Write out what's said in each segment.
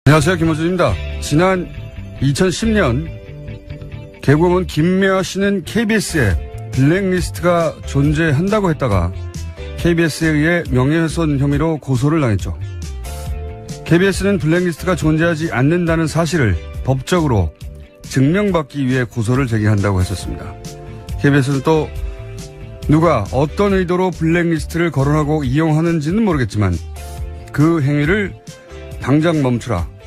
안녕하세요. 김호준입니다. 지난 2010년 개국은 김미화 씨는 KBS에 블랙리스트가 존재한다고 했다가 KBS에 의해 명예훼손 혐의로 고소를 당했죠. KBS는 블랙리스트가 존재하지 않는다는 사실을 법적으로 증명받기 위해 고소를 제기한다고 했었습니다. KBS는 또 누가 어떤 의도로 블랙리스트를 거론하고 이용하는지는 모르겠지만 그 행위를 당장 멈추라.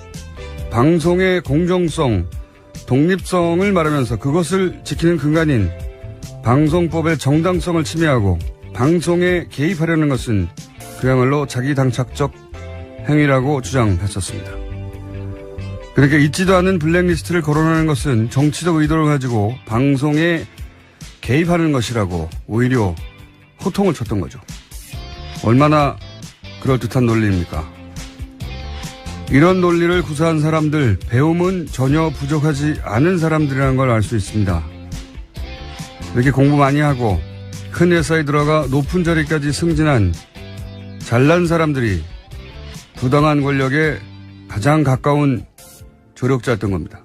방송의 공정성, 독립성을 말하면서 그것을 지키는 근간인 방송법의 정당성을 침해하고 방송에 개입하려는 것은 그야말로 자기당착적 행위라고 주장했었습니다. 그렇게 있지도 않은 블랙리스트를 거론하는 것은 정치적 의도를 가지고 방송에 개입하는 것이라고 오히려 호통을 쳤던 거죠. 얼마나 그럴듯한 논리입니까? 이런 논리를 구사한 사람들, 배움은 전혀 부족하지 않은 사람들이라는 걸 알 수 있습니다. 이렇게 공부 많이 하고 큰 회사에 들어가 높은 자리까지 승진한 잘난 사람들이 부당한 권력에 가장 가까운 조력자였던 겁니다.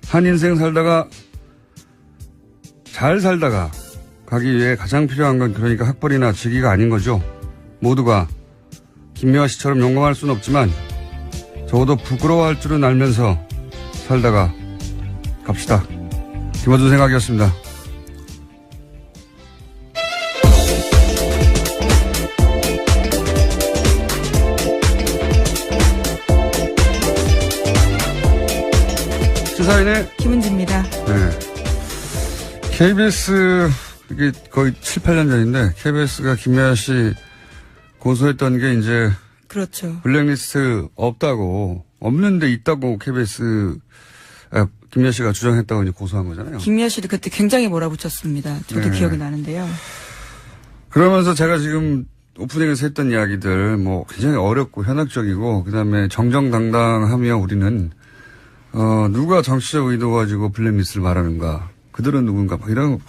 한 인생 살다가 잘 살다가 가기 위해 가장 필요한 건 그러니까 학벌이나 직위가 아닌 거죠. 모두가 김미화 씨처럼 용감할 수는 없지만 적어도 부끄러워할 줄은 알면서 살다가 갑시다. 김어준 생각이었습니다. 시사인의 김은지입니다. 네. KBS 이게 거의 7, 8년 전인데 KBS가 김미화 씨 고소했던 게 이제 그렇죠. 블랙리스트 없다고 없는데 있다고 김미화 씨가 주장했다고 이제 고소한 거잖아요. 김미화 씨도 그때 굉장히 몰아붙였습니다. 저도 네. 기억이 나는데요. 그러면서 제가 지금 오프닝에서 했던 이야기들 뭐 굉장히 어렵고 현학적이고 그다음에 정정당당하며 우리는 누가 정치적 의도 가지고 블랙리스트를 말하는가 그들은 누군가 막 이런 거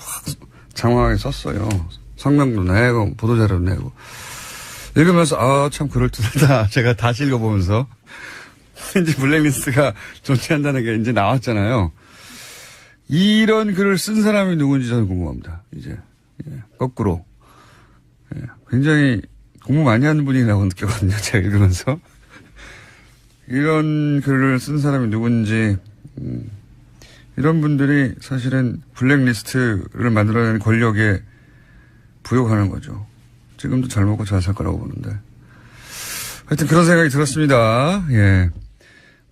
장황하게 썼어요. 성명도 내고 보도자료도 내고 읽으면서 참 그럴듯하다. 제가 다시 읽어보면서 이제 블랙리스트가 존재한다는 게 이제 나왔잖아요. 이런 글을 쓴 사람이 누군지 저는 궁금합니다. 이제 거꾸로 굉장히 공부 많이 하는 분이라고 느꼈거든요. 제가 읽으면서 이런 글을 쓴 사람이 누군지 이런 분들이 사실은 블랙리스트를 만들어내는 권력에 부욕하는 거죠. 지금도 잘 먹고 잘 살 거라고 보는데. 하여튼 그런 생각이 들었습니다. 예.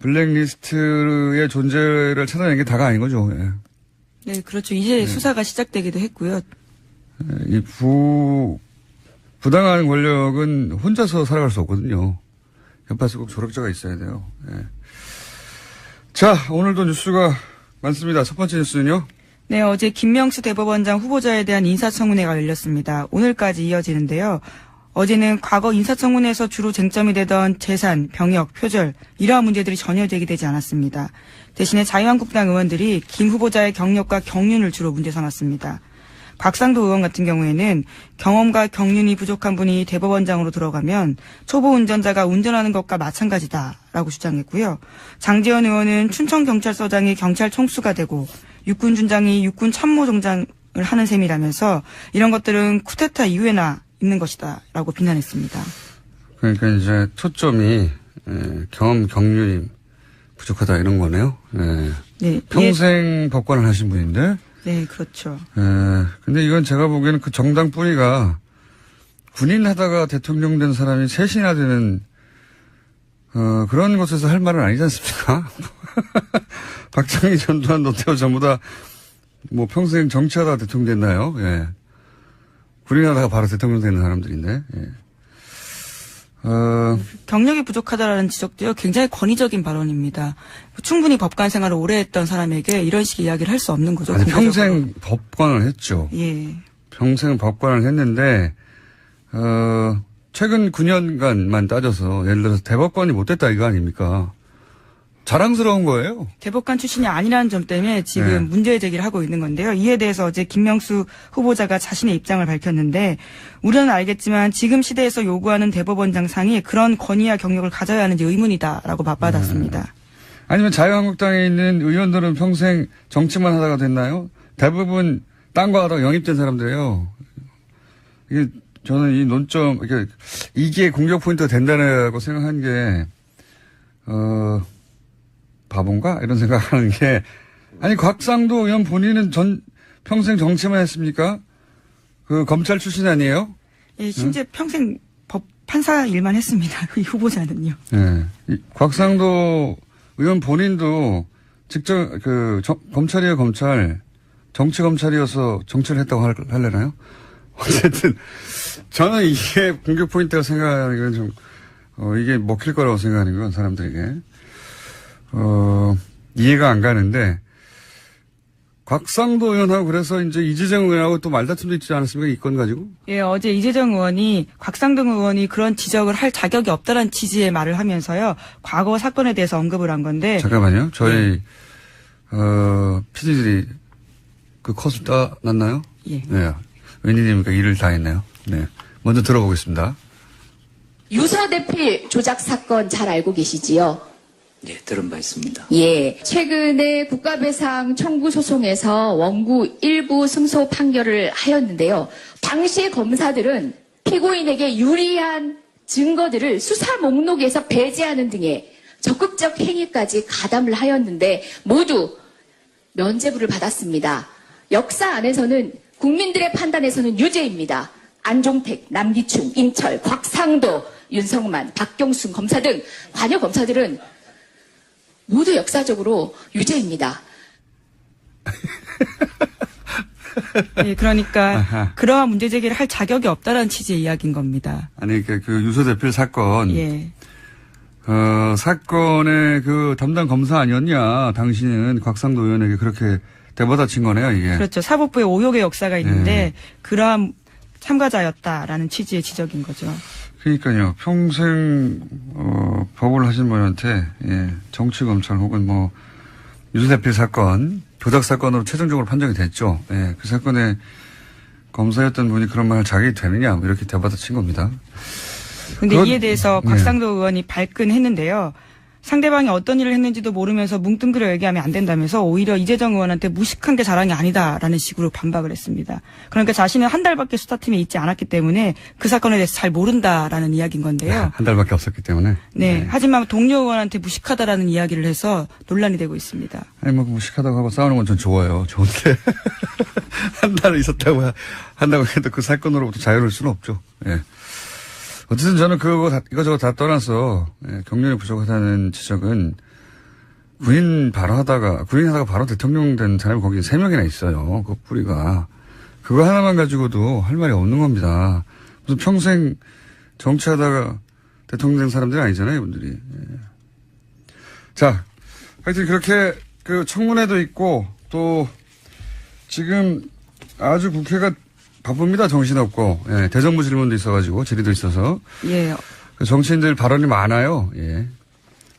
블랙리스트의 존재를 찾아내는 게 다가 아닌 거죠. 예. 네, 그렇죠. 이제 수사가 시작되기도 했고요. 이 부당한 권력은 혼자서 살아갈 수 없거든요. 옆에서 꼭 조력자가 있어야 돼요. 예. 자, 오늘도 뉴스가 많습니다. 첫 번째 뉴스는요. 네, 어제 김명수 대법원장 후보자에 대한 인사청문회가 열렸습니다. 오늘까지 이어지는데요. 어제는 과거 인사청문회에서 주로 쟁점이 되던 재산, 병역, 표절 이러한 문제들이 전혀 제기되지 않았습니다. 대신에 자유한국당 의원들이 김 후보자의 경력과 경륜을 주로 문제 삼았습니다. 곽상도 의원 같은 경우에는 경험과 경륜이 부족한 분이 대법원장으로 들어가면 초보 운전자가 운전하는 것과 마찬가지다라고 주장했고요. 장제원 의원은 춘천경찰서장이 경찰 총수가 되고 육군준장이 육군참모총장을 하는 셈이라면서 이런 것들은 쿠데타 이후에나 있는 것이다 라고 비난했습니다. 그러니까 이제 초점이 경험 경륜이 부족하다 이런 거네요. 네. 평생 법관을 하신 분인데. 네, 그렇죠. 근데 이건 제가 보기에는 그 정당 뿌리가 군인 하다가 대통령 된 사람이 셋이나 되는 그런 곳에서 할 말은 아니지 않습니까? 박정희, 전두환, 노태우 전부 다 뭐 평생 정치하다가 대통령 됐나요? 예. 군인하다가 바로 대통령 되는 사람들인데. 예. 경력이 부족하다라는 지적도요 굉장히 권위적인 발언입니다. 충분히 법관 생활을 오래 했던 사람에게 이런 식의 이야기를 할 수 없는 거죠. 아니, 평생 법관을 했죠. 예. 평생 법관을 했는데 최근 9년간만 따져서 예를 들어서 대법관이 못 됐다 이거 아닙니까? 자랑스러운 거예요. 대법관 출신이 아니라는 점 때문에 지금 네. 문제 제기를 하고 있는 건데요. 이에 대해서 어제 김명수 후보자가 자신의 입장을 밝혔는데 우리는 알겠지만 지금 시대에서 요구하는 대법원장 상이 그런 권위와 경력을 가져야 하는지 의문이다라고 맞받았습니다. 아니면 자유한국당에 있는 의원들은 평생 정치만 하다가 됐나요? 대부분 딴 거 하다가 영입된 사람들이에요. 이게 저는 이 논점, 이게 공격 포인트가 된다고 생각한 게, 바본가? 이런 생각하는 게, 아니, 곽상도 의원 본인은 평생 정치만 했습니까? 그 검찰 출신 아니에요? 예, 심지어 평생 판사 일만 했습니다. 이 후보자는요. 네. 곽상도 의원 본인도 직접, 검찰이에요, 검찰. 정치 검찰이어서 정치를 했다고 할래나요? 어쨌든, 저는 이게 공격 포인트가 생각하는 건 좀, 이게 먹힐 거라고 생각하는 건 사람들에게. 이해가 안 가는데, 곽상도 의원하고 그래서 이제 이재정 의원하고 또 말다툼도 있지 않았습니까? 이 건 가지고? 예, 어제 이재정 의원이 곽상동 의원이 그런 지적을 할 자격이 없다는 취지의 말을 하면서요. 과거 사건에 대해서 언급을 한 건데. 잠깐만요. 저희, PD들이 그 컷을 따놨나요? 예. 네. 웬일입니까? 일을 다 했네요. 네. 먼저 들어보겠습니다. 유서대필 조작 사건 잘 알고 계시지요? 예, 들은 바 있습니다. 예. 최근에 국가배상 청구 소송에서 원고 일부 승소 판결을 하였는데요. 당시의 검사들은 피고인에게 유리한 증거들을 수사 목록에서 배제하는 등의 적극적 행위까지 가담을 하였는데 모두 면죄부를 받았습니다. 역사 안에서는 국민들의 판단에서는 유죄입니다. 안종택, 남기춘, 임철, 곽상도, 윤성만, 박경순 검사 등 관여 검사들은 모두 역사적으로 유죄입니다. 예, 그러니까 아하. 그러한 문제 제기를 할 자격이 없다는 취지의 이야기인 겁니다. 아니, 그 유서대필 사건. 예. 사건의 그 담당 검사 아니었냐. 당신은 곽상도 의원에게 그렇게 대받아친 거네요, 이게. 그렇죠. 사법부의 오욕의 역사가 있는데 네. 그러한 참가자였다라는 취지의 지적인 거죠. 그러니까요. 평생, 법을 하신 분한테, 예, 정치검찰 혹은 뭐, 유서대필 사건, 조작 사건으로 최종적으로 판정이 됐죠. 예, 그 사건에 검사였던 분이 그런 말을 자격이 되느냐, 뭐 이렇게 대받아친 겁니다. 근데 이에 대해서 네. 곽상도 의원이 발끈했는데요. 상대방이 어떤 일을 했는지도 모르면서 뭉뚱그려 얘기하면 안 된다면서 오히려 이재정 의원한테 무식한 게 자랑이 아니다라는 식으로 반박을 했습니다. 그러니까 자신은 한 달밖에 수사팀에 있지 않았기 때문에 그 사건에 대해서 잘 모른다라는 이야기인 건데요. 한 달밖에 없었기 때문에. 네. 하지만 동료 의원한테 무식하다라는 이야기를 해서 논란이 되고 있습니다. 아니, 뭐, 무식하다고 하고 싸우는 건 전 좋아요. 좋은데. 한 달 있었다고 한다고 해도 그 사건으로부터 자유로울 수는 없죠. 예. 어쨌든 저는 이거저거 다 떠나서, 예, 경륜이 부족하다는 지적은 군인 하다가 바로 대통령 된 사람이 거기 3명이나 있어요. 그 뿌리가. 그거 하나만 가지고도 할 말이 없는 겁니다. 무슨 평생 정치하다가 대통령 된 사람들이 아니잖아요, 이분들이. 예. 자, 하여튼 그렇게 그 청문회도 있고 또 지금 아주 국회가 바쁩니다. 정신없고. 예, 대정부 질문도 있어가지고 질의도 있어서. 예. 정치인들 발언이 많아요. 예.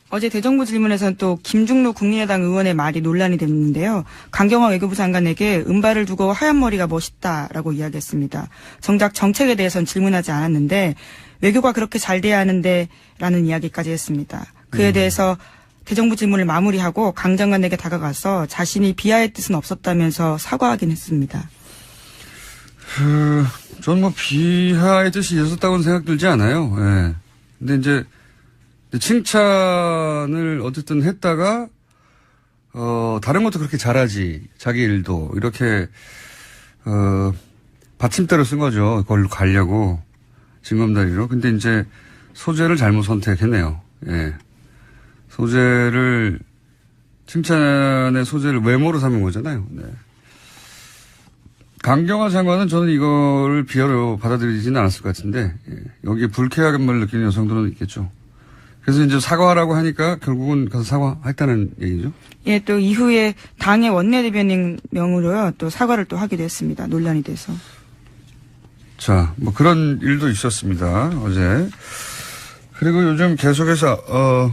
어제 대정부 질문에서는 또 김중로 국민의당 의원의 말이 논란이 됐는데요. 강경화 외교부 장관에게 은발을 두고 하얀 머리가 멋있다라고 이야기했습니다. 정작 정책에 대해서는 질문하지 않았는데 외교가 그렇게 잘 돼야 하는데 라는 이야기까지 했습니다. 그에 대해서 대정부 질문을 마무리하고 강 장관에게 다가가서 자신이 비하의 뜻은 없었다면서 사과하긴 했습니다. 전 뭐 비하의 뜻이 있었다고는 생각 들지 않아요. 예. 근데 이제 칭찬을 어쨌든 했다가 다른 것도 그렇게 잘하지. 자기 일도 이렇게 받침대로 쓴 거죠. 그걸로 가려고 징검다리로. 근데 이제 소재를 잘못 선택했네요. 예. 칭찬의 소재를 외모로 삼은 거잖아요. 네. 강경화 장관은 저는 이거를 비하로 받아들이지는 않았을 것 같은데, 예. 여기에 불쾌함을 느끼는 여성들은 있겠죠. 그래서 이제 사과하라고 하니까 결국은 가서 사과했다는 얘기죠. 예, 또 이후에 당의 원내대변인 명으로요, 또 사과를 또 하기도 했습니다. 논란이 돼서. 자, 뭐 그런 일도 있었습니다. 어제. 그리고 요즘 계속해서,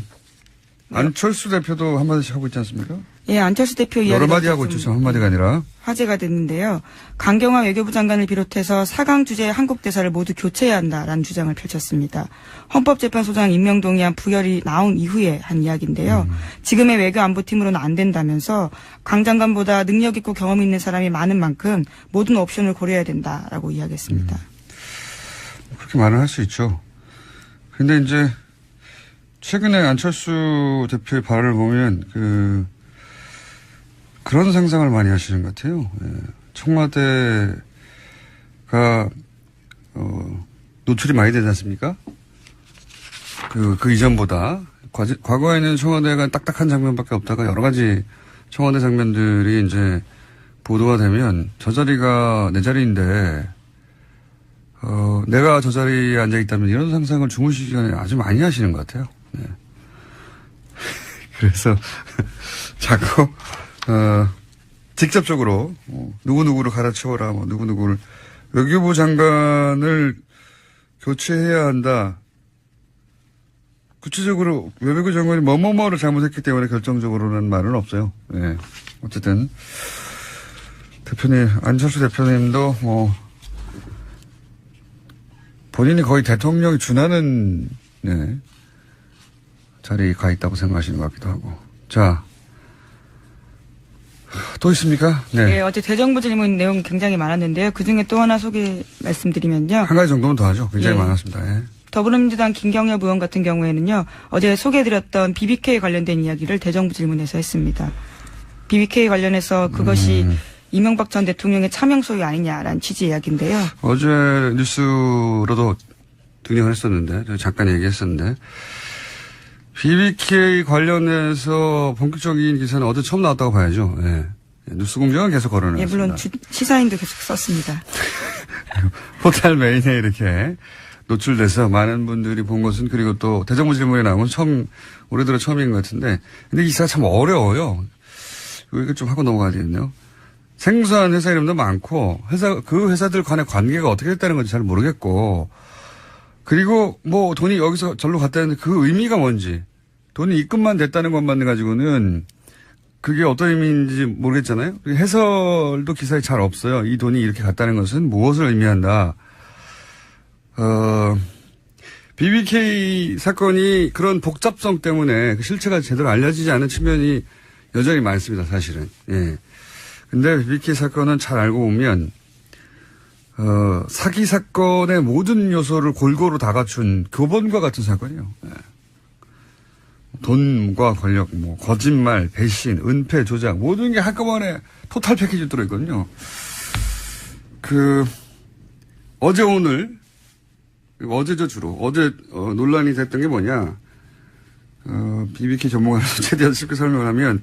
안철수 대표도 한마디씩 하고 있지 않습니까? 예, 안철수 대표 이야기가 여러 마디 하고 좀 있죠. 한마디가 아니라. 화제가 됐는데요. 강경화 외교부 장관을 비롯해서 4강 주재 한국 대사를 모두 교체해야 한다라는 주장을 펼쳤습니다. 헌법재판소장 임명 동의안 부결이 나온 이후에 한 이야기인데요. 지금의 외교안보팀으로는 안 된다면서 강 장관보다 능력 있고 경험 있는 사람이 많은 만큼 모든 옵션을 고려해야 된다라고 이야기했습니다. 그렇게 말을 할 수 있죠. 근데 이제 최근에 안철수 대표의 발언을 보면 그런 상상을 많이 하시는 것 같아요. 예. 청와대가 노출이 많이 되지 않습니까? 그 이전보다 과거에는 청와대가 딱딱한 장면밖에 없다가 여러 가지 청와대 장면들이 이제 보도가 되면 저 자리가 내 자리인데 내가 저 자리에 앉아 있다면 이런 상상을 주무시기 전에 아주 많이 하시는 것 같아요. 네. 그래서 자꾸 직접적으로 누구누구를 갈아치워라, 누구누구를 외교부 장관을 교체해야 한다. 구체적으로 외교부 장관이 뭐뭐뭐를 잘못했기 때문에 결정적으로는 말은 없어요. 네. 어쨌든 대표님, 안철수 대표님도 본인이 거의 대통령이 준하는 자리에 가 있다고 생각하시는 것 같기도 하고. 자, 또 있습니까? 네. 네, 어제 대정부 질문 내용 굉장히 많았는데요. 그중에 또 하나 말씀드리면요. 한 가지 정도는 더 하죠. 굉장히 예. 많았습니다. 예. 더불어민주당 김경엽 의원 같은 경우에는요. 어제 소개해드렸던 BBK 관련된 이야기를 대정부 질문에서 했습니다. BBK 관련해서 그것이 이명박 전 대통령의 차명 소유 아니냐라는 취지의 이야기인데요. 어제 뉴스로도 등장을 했었는데, 제가 잠깐 얘기했었는데, BBK 관련해서 본격적인 기사는 어제 처음 나왔다고 봐야죠. 예. 뉴스 공장은 계속 걸어놨습니다. 예, 물론 시사인도 계속 썼습니다. 포털 메인에 이렇게 노출돼서 많은 분들이 본 것은, 그리고 또 대정부 질문에 나온 건 올해 들어 처음인 것 같은데, 근데 이 기사가 참 어려워요. 이거 좀 하고 넘어가야 되겠네요. 생소한 회사 이름도 많고, 그 회사들 간의 관계가 어떻게 됐다는 건지 잘 모르겠고, 그리고 돈이 여기서 절로 갔다는데 그 의미가 뭔지, 돈이 입금만 됐다는 것만 가지고는 그게 어떤 의미인지 모르겠잖아요. 해설도 기사에 잘 없어요. 이 돈이 이렇게 갔다는 것은 무엇을 의미한다. BBK 사건이 그런 복잡성 때문에 그 실체가 제대로 알려지지 않은 측면이 여전히 많습니다, 사실은. 예. 근데 BBK 사건은 잘 알고 보면, 사기 사건의 모든 요소를 골고루 다 갖춘 교본과 같은 사건이에요. 예. 돈과 권력, 거짓말, 배신, 은폐, 조작, 모든 게 한꺼번에 토탈 패키지 들어있거든요. 어제 오늘, 어제죠 주로. 어제 논란이 됐던 게 뭐냐. BBK 전문가로서 최대한 쉽게 설명을 하면,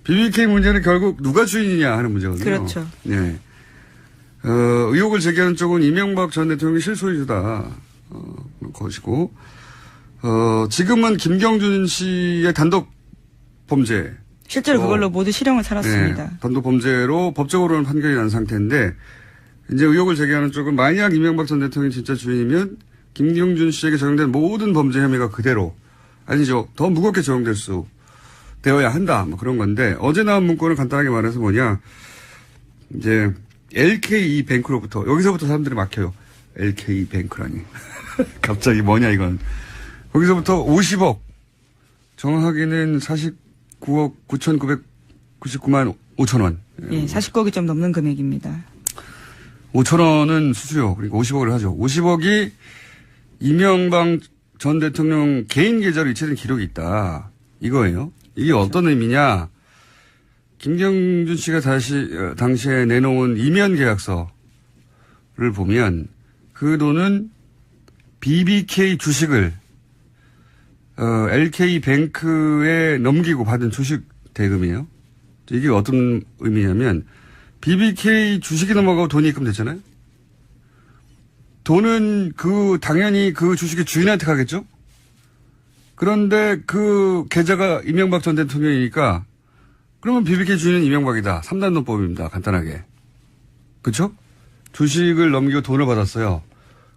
BBK 문제는 결국 누가 주인이냐 하는 문제거든요. 그렇죠. 네. 의혹을 제기하는 쪽은 이명박 전 대통령이 실소유주다. 것이고, 지금은 김경준 씨의 단독 범죄. 실제로 그걸로 모두 실형을 살았습니다. 네, 단독 범죄로 법적으로는 판결이 난 상태인데, 이제 의혹을 제기하는 쪽은 만약 이명박 전 대통령이 진짜 주인이면 김경준 씨에게 적용된 모든 범죄 혐의가 그대로, 아니죠. 더 무겁게 되어야 한다. 그런 건데, 어제 나온 문건을 간단하게 말해서 뭐냐. 이제, LKE 뱅크로부터, 여기서부터 사람들이 막혀요. LKE 뱅크라니. 갑자기 뭐냐, 이건. 거기서부터 50억. 정확하게는 49억 9,999만 5천 원. 예, 40억이 좀 넘는 금액입니다. 5천 원은 수수료, 그리고 50억을 하죠. 50억이 이명박 전 대통령 개인 계좌로 이체된 기록이 있다. 이거예요. 이게 어떤 의미냐. 김경준 씨가 당시에 내놓은 이면 계약서를 보면 그 돈은 BBK 주식을 LK 뱅크에 넘기고 받은 주식 대금이에요. 이게 어떤 의미냐면 BBK 주식이 넘어가고 돈이 입금됐잖아요. 돈은 당연히 그 주식의 주인한테 가겠죠? 그런데 그 계좌가 이명박 전 대통령이니까 그러면 BBK 주인은 이명박이다. 3단 논법입니다. 간단하게. 그렇죠? 주식을 넘기고 돈을 받았어요.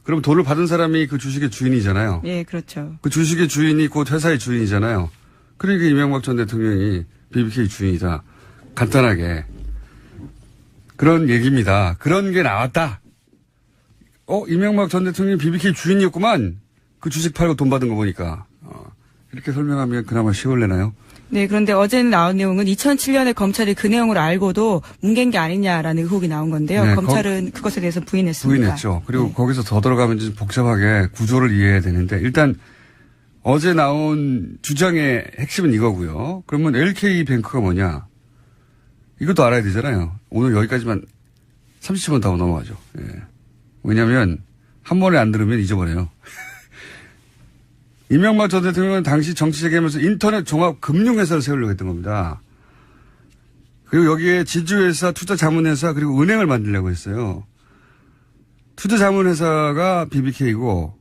그럼 돈을 받은 사람이 그 주식의 주인이잖아요. 예, 그렇죠. 그 주식의 주인이 곧 회사의 주인이잖아요. 그러니까 이명박 전 대통령이 BBK 주인이다. 간단하게. 그런 얘기입니다. 그런 게 나왔다. 이명박 전 대통령이 BBK 주인이었구만. 그 주식 팔고 돈 받은 거 보니까. 이렇게 설명하면 그나마 쉬울래나요? 네, 그런데 어제 나온 내용은 2007년에 검찰이 그 내용을 알고도 뭉갠 게 아니냐라는 의혹이 나온 건데요. 네, 검찰은 그것에 대해서 부인했습니다. 부인했죠. 그리고 네. 거기서 더 들어가면 좀 복잡하게 구조를 이해해야 되는데 일단 어제 나온 주장의 핵심은 이거고요. 그러면 LK뱅크가 뭐냐? 이것도 알아야 되잖아요. 오늘 여기까지만 30분 더 넘어가죠. 예. 왜냐하면 한 번에 안 들으면 잊어버려요. 이명박 전 대통령은 당시 정치 재개하면서 인터넷 종합 금융회사를 세우려고 했던 겁니다. 그리고 여기에 지주회사, 투자자문회사 그리고 은행을 만들려고 했어요. 투자자문회사가 BBK고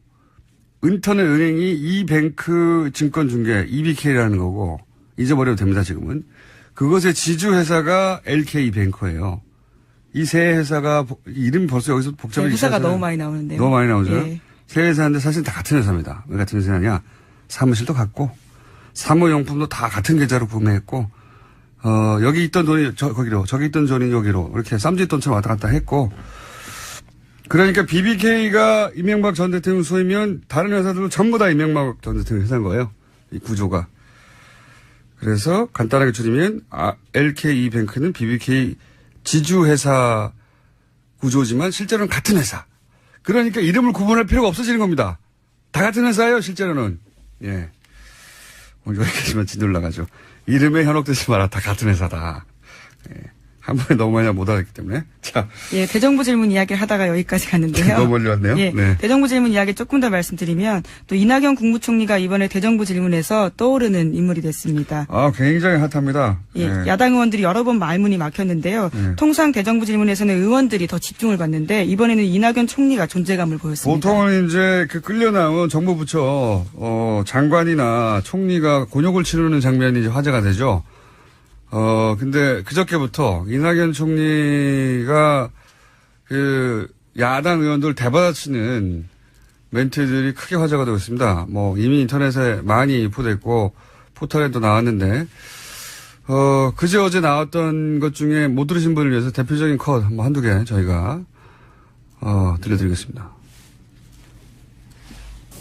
인터넷 은행이 이뱅크 증권중개 EBK라는 거고 잊어버려도 됩니다 지금은. 그것의 지주회사가 LK뱅크예요. 이 세 회사가 이름이 벌써 여기서 복잡하게 네, 회사가 시작하잖아요. 너무 많이 나오는데요. 너무 많이 나오죠. 예. 세 회사인데 사실 다 같은 회사입니다. 왜 같은 회사냐? 사무실도 같고 사무용품도 다 같은 계좌로 구매했고 여기 있던 돈이 거기로 저기 있던 돈이 여기로 이렇게 쌈짓돈처럼 왔다 갔다 했고 그러니까 BBK가 이명박 전 대통령 소유면 다른 회사들도 전부 다 이명박 전 대통령 회사인 거예요. 이 구조가. 그래서 간단하게 줄이면 LKE뱅크는 BBK 지주회사 구조지만 실제로는 같은 회사. 그러니까 이름을 구분할 필요가 없어지는 겁니다. 다 같은 회사예요, 실제로는. 예. 오늘 여기까지만 진돌 나가죠. 이름에 현혹되지 마라. 다 같은 회사다. 예. 한 번에 너무 많이 못 알았기 때문에. 자. 예, 대정부 질문 이야기를 하다가 여기까지 갔는데요. 너무 멀리 왔네요. 예, 네. 대정부 질문 이야기 조금 더 말씀드리면 또 이낙연 국무총리가 이번에 대정부 질문에서 떠오르는 인물이 됐습니다. 굉장히 핫합니다. 예, 네. 야당 의원들이 여러 번 말문이 막혔는데요. 네. 통상 대정부 질문에서는 의원들이 더 집중을 받는데 이번에는 이낙연 총리가 존재감을 보였습니다. 보통은 이제 그 끌려 나온 정부 부처 장관이나 총리가 곤욕을 치르는 장면이 이제 화제가 되죠. 근데 그저께부터 이낙연 총리가 그 야당 의원들 대받아치는 멘트들이 크게 화제가 되고 있습니다. 뭐 이미 인터넷에 많이 유포됐고 포털에도 나왔는데 그제 어제 나왔던 것 중에 못 들으신 분을 위해서 대표적인 컷 한두 개 저희가 들려드리겠습니다.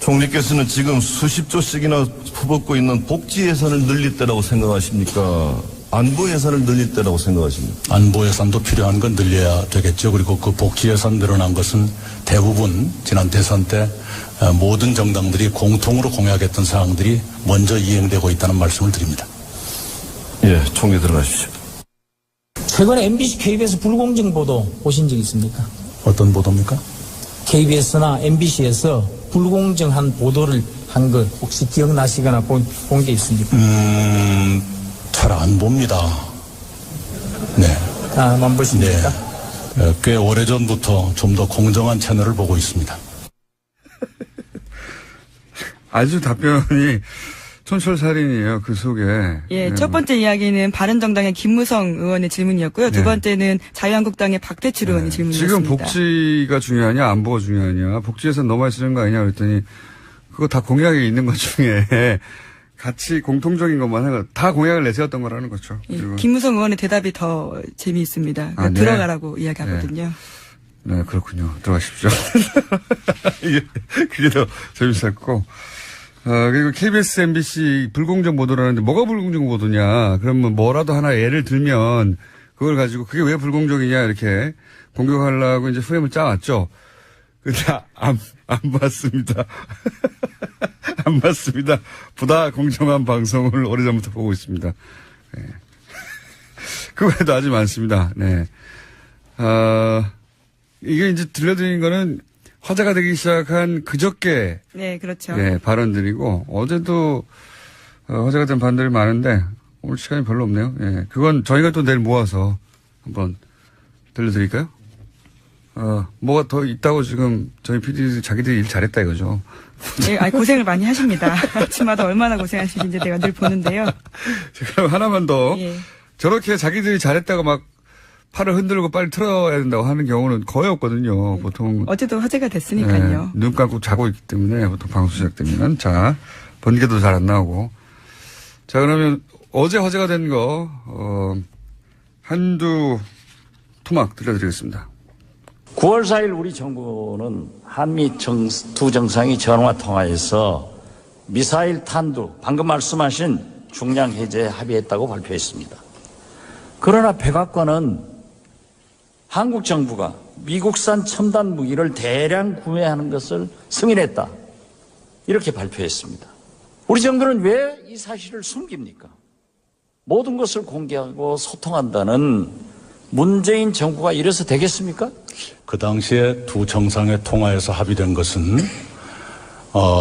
총리께서는 지금 수십조씩이나 퍼붓고 있는 복지 예산을 늘릴 때라고 생각하십니까? 안보 예산을 늘릴 때라고 생각하십니까? 안보 예산도 필요한 건 늘려야 되겠죠. 그리고 그 복지 예산 늘어난 것은 대부분 지난 대선 때 모든 정당들이 공통으로 공약했던 사항들이 먼저 이행되고 있다는 말씀을 드립니다. 예, 총리 들어가십시오. 최근에 MBC, KBS 불공정 보도 보신 적 있습니까? 어떤 보도입니까? KBS나 MBC에서 불공정한 보도를 한 것 혹시 기억나시거나 본 게 있습니까? 잘 안 봅니다. 네. 안 보십니까? 네. 꽤 오래전부터 좀 더 공정한 채널을 보고 있습니다. 아주 답변이 촌철살인이에요. 그 속에. 예, 네, 첫 번째 이야기는 바른정당의 김무성 의원의 질문이었고요. 두 네. 번째는 자유한국당의 박대출 의원의 질문이었습니다. 지금 복지가 중요하냐, 안보가 중요하냐, 복지에서 너무 많이 쓰는 거 아니냐 그랬더니 그거 다 공약에 있는 것 중에 같이 공통적인 것만 해가 다 공약을 내세웠던 거라는 거죠. 예, 그리고 김무성 의원의 대답이 더 재미있습니다. 그러니까 네. 들어가라고 이야기하거든요. 네, 그렇군요. 들어가십시오. 그게 더 재밌었고. 그리고 KBS, MBC 불공정 보도라는데 뭐가 불공정 보도냐. 그러면 뭐라도 하나 예를 들면 그걸 가지고 그게 왜 불공정이냐 이렇게 공격하려고 이제 프레임을 짜왔죠. 근데 안 봤습니다. 안 봤습니다. 보다 공정한 방송을 오래전부터 보고 있습니다. 네. 그 외에도 아주 많습니다. 네. 이게 이제 들려드린 거는 화제가 되기 시작한 그저께 네, 그렇죠. 예, 발언들이고 어제도 화제가 된 발언들이 많은데 오늘 시간이 별로 없네요. 예, 그건 저희가 또 내일 모아서 한번 들려드릴까요? 뭐가 더 있다고 지금 저희 PD들이 자기들이 일 잘했다 이거죠. 네, 아니, 고생을 많이 하십니다. 아침마다 얼마나 고생하시는지 내가 늘 보는데요. 그럼 하나만 더. 예. 저렇게 자기들이 잘했다고 막 팔을 흔들고 빨리 틀어야 된다고 하는 경우는 거의 없거든요. 보통. 어제도 화제가 됐으니까요. 눈 감고 자고 있기 때문에 보통 방송 시작되면. 자, 번개도 잘 안 나오고. 자, 그러면 어제 화제가 된 거, 한두 토막 들려드리겠습니다. 9월 4일 우리 정부는 한미 두 정상이 전화 통화해서 미사일 탄두, 방금 말씀하신 중량 해제에 합의했다고 발표했습니다. 그러나 백악관은 한국 정부가 미국산 첨단 무기를 대량 구매하는 것을 승인했다. 이렇게 발표했습니다. 우리 정부는 왜 이 사실을 숨깁니까? 모든 것을 공개하고 소통한다는 문재인 정부가 이래서 되겠습니까? 그 당시에 두 정상의 통화에서 합의된 것은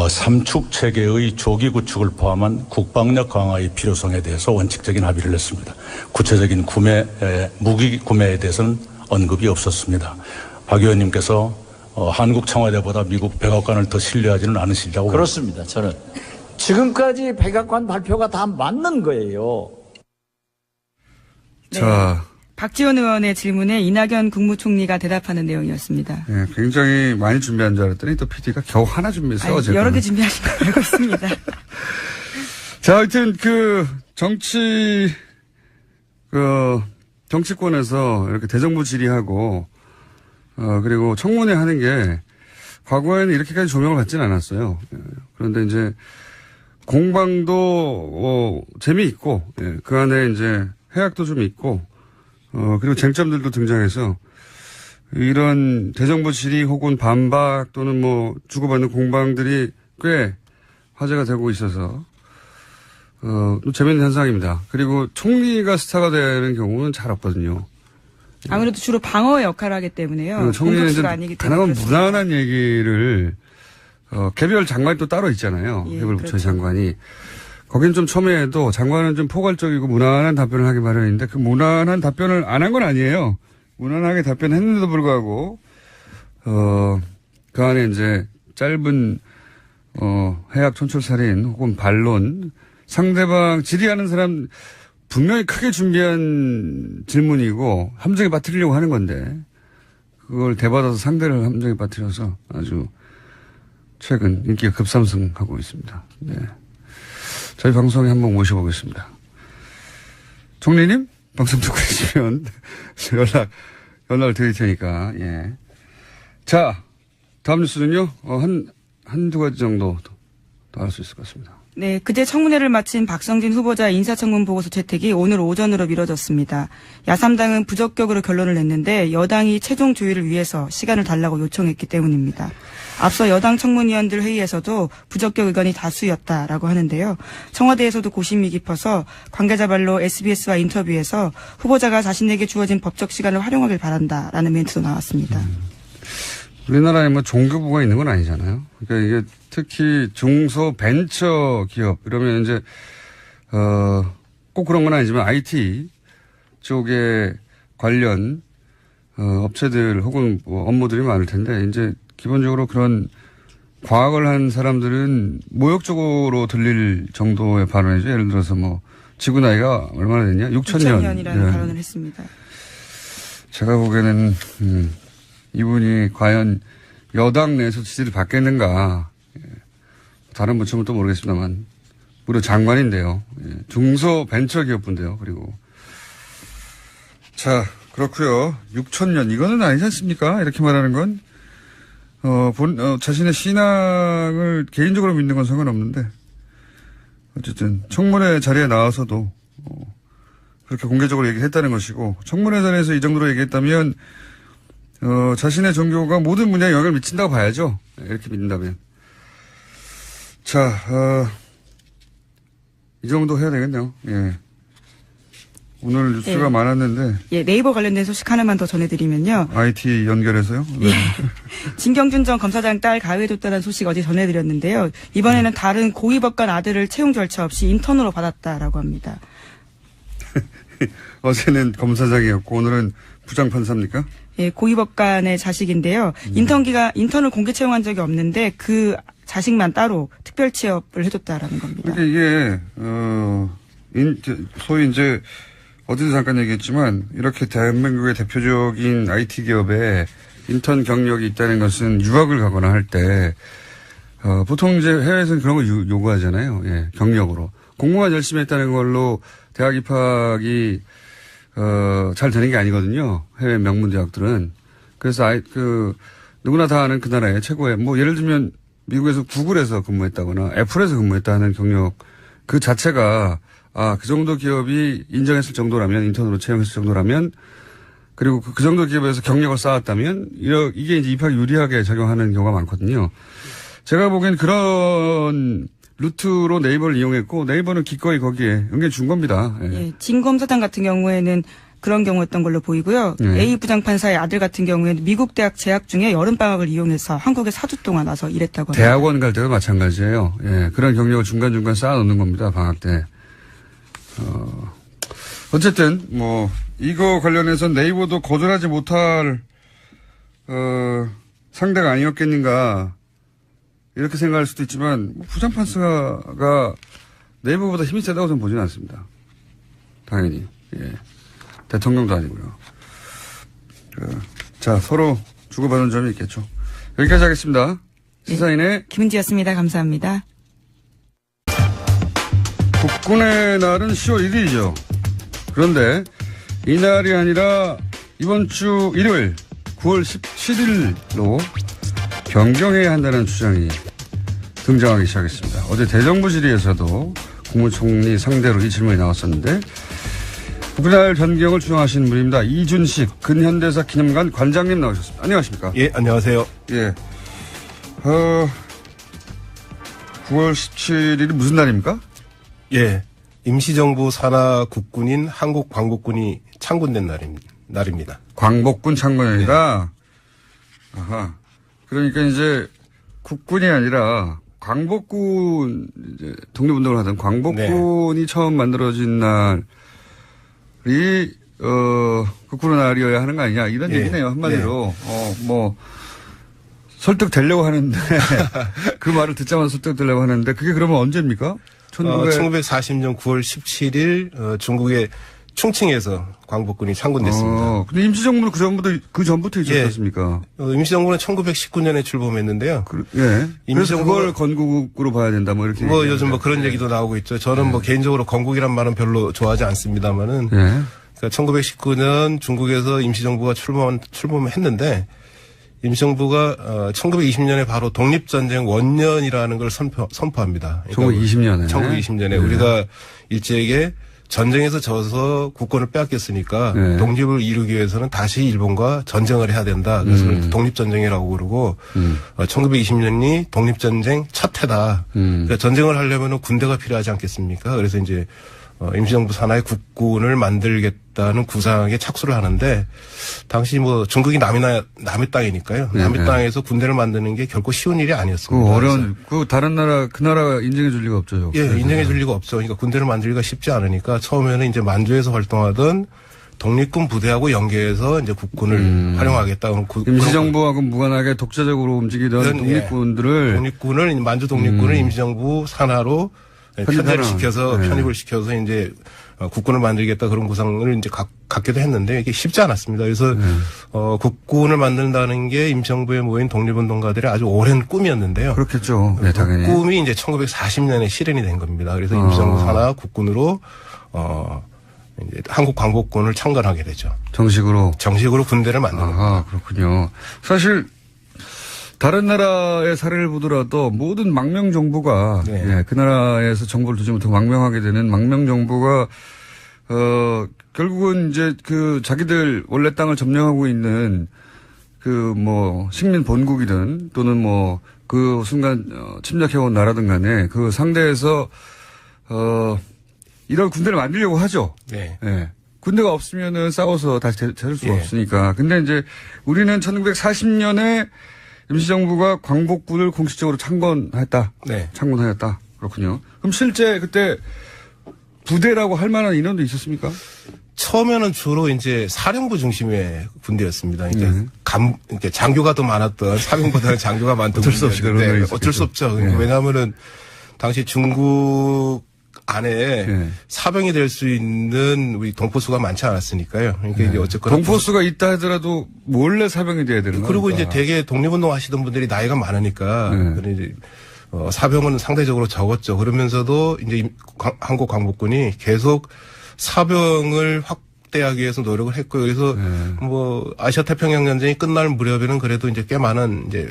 삼축 체계의 조기 구축을 포함한 국방력 강화의 필요성에 대해서 원칙적인 합의를 했습니다. 구체적인 무기 구매에 대해서는 언급이 없었습니다. 박 의원님께서 한국 청와대보다 미국 백악관을 더 신뢰하지는 않으시리라고 그렇습니다. 저는 지금까지 백악관 발표가 다 맞는 거예요. 네. 자. 박지원 의원의 질문에 이낙연 국무총리가 대답하는 내용이었습니다. 예, 굉장히 많이 준비한 줄 알았더니 또 PD가 겨우 하나 준비했어요. 아니, 여러 개 준비하신 거 알고 있습니다. 자, 하여튼 정치권에서 이렇게 대정부 질의하고 그리고 청문회 하는 게 과거에는 이렇게까지 조명을 받지는 않았어요. 예, 그런데 이제 공방도 재미있고 그 안에 이제 해악도 좀 있고 그리고 쟁점들도 등장해서 이런 대정부 질의 혹은 반박 또는 뭐 주고받는 공방들이 꽤 화제가 되고 있어서 재밌는 현상입니다. 그리고 총리가 스타가 되는 경우는 잘 없거든요. 아무래도 주로 방어의 역할을 하기 때문에요. 총리는 공격수가 아니기 때문에. 가능한 무난한 얘기를 개별 장관이 또 따로 있잖아요. 예, 개별 부처 그렇죠. 장관이. 거긴 좀 첨예해도 장관은 좀 포괄적이고 무난한 답변을 하기 마련인데 그 무난한 답변을 안 한 건 아니에요. 무난하게 답변했는데도 불구하고 그 안에 이제 짧은 해악 촌철살인 혹은 반론 상대방 질의하는 사람 분명히 크게 준비한 질문이고 함정에 빠뜨리려고 하는 건데 그걸 대받아서 상대를 함정에 빠뜨려서 아주 최근 인기가 급상승하고 있습니다. 네. 저희 방송에 한번 모셔보겠습니다. 총리님? 방송 듣고 계시면 연락을 드릴 테니까, 예. 자, 다음 뉴스는요, 한두 가지 정도 더 할 수 있을 것 같습니다. 네, 그제 청문회를 마친 박성진 후보자 인사청문 보고서 채택이 오늘 오전으로 미뤄졌습니다. 야3당은 부적격으로 결론을 냈는데 여당이 최종 조율을 위해서 시간을 달라고 요청했기 때문입니다. 앞서 여당 청문위원들 회의에서도 부적격 의견이 다수였다라고 하는데요. 청와대에서도 고심이 깊어서 관계자 말로 SBS와 인터뷰에서 후보자가 자신에게 주어진 법적 시간을 활용하길 바란다라는 멘트도 나왔습니다. 우리나라에 뭐 종교부가 있는 건 아니잖아요. 그러니까 이게 특히 중소 벤처 기업 이러면 이제 꼭 그런 건 아니지만 IT 쪽에 관련 업체들 혹은 뭐 업무들이 많을 텐데 이제 기본적으로 그런 과학을 한 사람들은 모욕적으로 들릴 정도의 발언이죠. 예를 들어서 뭐 지구 나이가 얼마나 됐냐? 6,000년이라는 발언을 했습니다. 제가 보기에는 이분이 과연 여당 내에서 지지를 받겠는가. 다른 부처는 또 모르겠습니다만 무려 장관인데요. 중소벤처기업부인데요. 그리고 자 그렇고요. 6,000년 이거는 아니지 않습니까? 이렇게 말하는 건 자신의 신앙을 개인적으로 믿는 건 상관없는데 어쨌든 청문회 자리에 나와서도 그렇게 공개적으로 얘기했다는 것이고 청문회 자리에서 이 정도로 얘기했다면 자신의 종교가 모든 분야에 영향을 미친다고 봐야죠. 이렇게 믿는다면. 자, 이 정도 해야 되겠네요. 예. 오늘 뉴스가 네. 많았는데. 예, 네이버 관련된 소식 하나만 더 전해드리면요. IT 연결해서요? 네. 진경준 전 검사장 딸 가해됐다는 소식 어제 전해드렸는데요. 이번에는 다른 고위법관 아들을 채용 절차 없이 인턴으로 받았다라고 합니다. 어제는 검사장이었고 오늘은 부장판사입니까? 예, 고위법관의 자식인데요. 인턴을 공개 채용한 적이 없는데 그 자식만 따로 특별 취업을 해줬다라는 겁니다. 그러니까 이게 소위 이제 어제도 잠깐 얘기했지만 이렇게 대한민국의 대표적인 IT 기업에 인턴 경력이 있다는 것은 유학을 가거나 할 때 보통 이제 해외에서는 그런 걸 요구하잖아요. 예, 경력으로. 공부만 열심히 했다는 걸로 대학 입학이 잘 되는 게 아니거든요. 해외 명문 대학들은. 그래서 누구나 다 아는 그 나라의 최고의 뭐 예를 들면 미국에서 구글에서 근무했다거나 애플에서 근무했다는 경력 그 자체가 그 정도 기업이 인정했을 정도라면 인턴으로 채용했을 정도라면 그리고 그 정도 기업에서 경력을 쌓았다면 이게 이제 입학 유리하게 작용하는 경우가 많거든요. 제가 보기엔 그런 루트로 네이버를 이용했고 네이버는 기꺼이 거기에 응해 준 겁니다. 예. 예, 진검사단 같은 경우에는 그런 경우였던 걸로 보이고요. A 부장판사의 아들 같은 경우에는 미국 대학 재학 중에 여름방학을 이용해서 한국에 4주 동안 와서 일했다고 합니다. 대학원 갈 때도 마찬가지예요. 예, 그런 경력을 중간중간 쌓아놓는 겁니다. 방학 때. 어쨌든 뭐 이거 관련해서 네이버도 거절하지 못할 상대가 아니었겠는가 이렇게 생각할 수도 있지만 부장판사가 네이버보다 힘이 세다고 저는 보지는 않습니다. 당연히. 예. 대통령도 아니고요. 자, 서로 주고받는 점이 있겠죠. 여기까지 하겠습니다. 시사인의 김은지였습니다. 감사합니다. 국군의 날은 10월 1일이죠. 그런데 이날이 아니라 이번 주 일요일 9월 17일로 변경해야 한다는 주장이 등장하기 시작했습니다. 어제 대정부 질의에서도 국무총리 상대로 이 질문이 나왔었는데 국군의 변경을 주장하시는 분입니다. 이준식 근현대사 기념관 관장님 나오셨습니다. 안녕하십니까? 예, 안녕하세요. 예. 9월 17일이 무슨 날입니까? 예, 임시정부 산하 국군인 한국광복군이 창군된 날입니다. 광복군 창군이다. 네. 아하. 그러니까 이제 국군이 아니라 광복군 이제 독립운동을 하던 광복군이 처음 만들어진 날이 국군의 날이어야 하는 거 아니냐 이런 얘기네요 한마디로. 뭐 설득되려고 하는데 그 말을 듣자마자 설득되려고 하는데 그게 그러면 언제입니까? 1940년 9월 17일 중국의 충칭에서 광복군이 창군됐습니다. 근데 임시정부는 그 전부터 있었지 않습니까? 임시정부는 1919년에 출범했는데요. 그래서 그걸 건국으로 봐야 된다 뭐 이렇게. 요즘 뭐 그런 얘기도 나오고 있죠. 저는 뭐 개인적으로 건국이란 말은 별로 좋아하지 않습니다만은. 그러니까 1919년 중국에서 임시정부가 출범했는데 임시정부가 1920년에 바로 독립전쟁 원년이라는 걸 선포합니다. 그러니까 1920년에 우리가 일제에게 전쟁에서 져서 국권을 빼앗겼으니까 독립을 이루기 위해서는 다시 일본과 전쟁을 해야 된다. 그래서 독립전쟁이라고 그러고 1920년이 독립전쟁 첫 해다. 그러니까 전쟁을 하려면 군대가 필요하지 않겠습니까? 그래서 이제 임시정부 산하의 국군을 만들겠다는 구상에 착수를 하는데 당시 뭐 중국이 남의 땅이니까요. 남의 땅에서 군대를 만드는 게 결코 쉬운 일이 아니었습니다. 어려운 다른 나라 그 나라가 인정해 줄 리가 없죠. 예, 인정해 줄 리가 없죠. 그러니까 군대를 만들기가 쉽지 않으니까 처음에는 이제 만주에서 활동하던 독립군 부대하고 연계해서 이제 국군을 활용하겠다. 임시정부하고 무관하게 독자적으로 움직이던 독립군을 만주 독립군을 임시정부 산하로 편입을 시켜서 이제 국군을 만들겠다 그런 구상을 이제 갖기도 했는데 이게 쉽지 않았습니다. 그래서 국군을 만든다는 게 임시정부에 모인 독립운동가들의 아주 오랜 꿈이었는데요. 그렇겠죠. 네, 당연히. 그 꿈이 이제 1940년에 실현이 된 겁니다. 그래서 임시정부 산하 국군으로 이제 한국 광복군을 창건하게 되죠. 정식으로 군대를 만드는 겁니다. 아, 그렇군요. 사실 다른 나라의 사례를 보더라도 모든 망명 정부가 그 나라에서 정부를 두지 못하고 망명하게 되는 망명 정부가 결국은 이제 그 자기들 원래 땅을 점령하고 있는 그 뭐 식민 본국이든 또는 뭐 그 순간 침략해온 나라든 간에 그 상대에서 이런 군대를 만들려고 하죠. 군대가 없으면은 싸워서 다시 찾을 수가 없으니까. 근데 이제 우리는 1940년에 임시정부가 광복군을 공식적으로 창건했다. 창건하였다. 그렇군요. 그럼 실제 그때 부대라고 할 만한 인원도 있었습니까? 처음에는 주로 이제 사령부 중심의 군대였습니다. 그러니까 장교가 더 많았던 사병보다는 장교가 많던 군대였는데 어쩔 수 없죠. 왜냐하면은 당시 중국 안에 사병이 될 수 있는 우리 동포수가 많지 않았으니까요. 그러니까 이제 어쨌거나 동포수가 있다 하더라도 몰래 사병이 돼야 되는 거예요. 그리고 이제 되게 독립운동 하시던 분들이 나이가 많으니까 이제 사병은 상대적으로 적었죠. 그러면서도 이제 한국 광복군이 계속 사병을 확대하기 위해서 노력을 했고요. 그래서 뭐 아시아 태평양 전쟁이 끝날 무렵에는 그래도 이제 꽤 많은 이제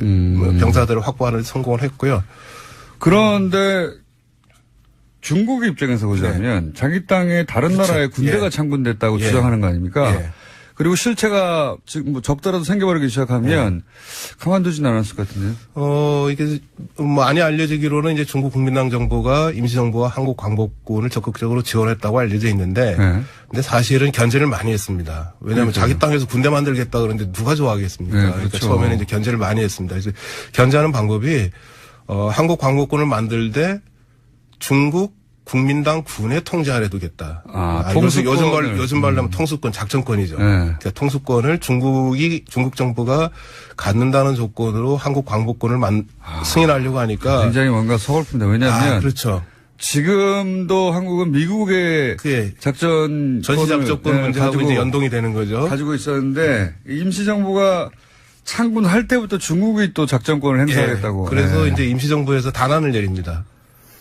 병사들을 확보하는 데 성공을 했고요. 그런데 중국의 입장에서 보자면 자기 땅에 다른 그렇죠. 나라의 군대가 예. 창군됐다고 예. 주장하는 거 아닙니까? 예. 그리고 실체가 지금 뭐 적더라도 생겨버리기 시작하면 가만두진 않았을 것 같은데요. 이게 많이 알려지기로는 이제 중국 국민당 정부가 임시정부와 한국 광복군을 적극적으로 지원했다고 알려져 있는데, 네. 근데 사실은 견제를 많이 했습니다. 왜냐하면 그러니까요. 자기 땅에서 군대 만들겠다 그러는데 누가 좋아하겠습니까? 네, 그러니까 그렇죠. 처음에는 이제 견제를 많이 했습니다. 그래서 견제하는 방법이 한국 광복군을 만들 때 중국 국민당 군의 통제 아래 두겠다. 통수권을. 요즘 말로 하면 통수권, 작전권이죠. 네. 그러니까 통수권을 중국 정부가 갖는다는 조건으로 한국 광복군을 승인하려고 하니까. 굉장히 뭔가 서글픕니다. 왜냐하면 그렇죠. 지금도 한국은 미국의 작전 전시작전권 문제하고 이제 연동이 되는 거죠. 가지고 있었는데 임시정부가 창군할 때부터 중국이 또 작전권을 행사하겠다고. 그래서 이제 임시정부에서 단안을 내립니다.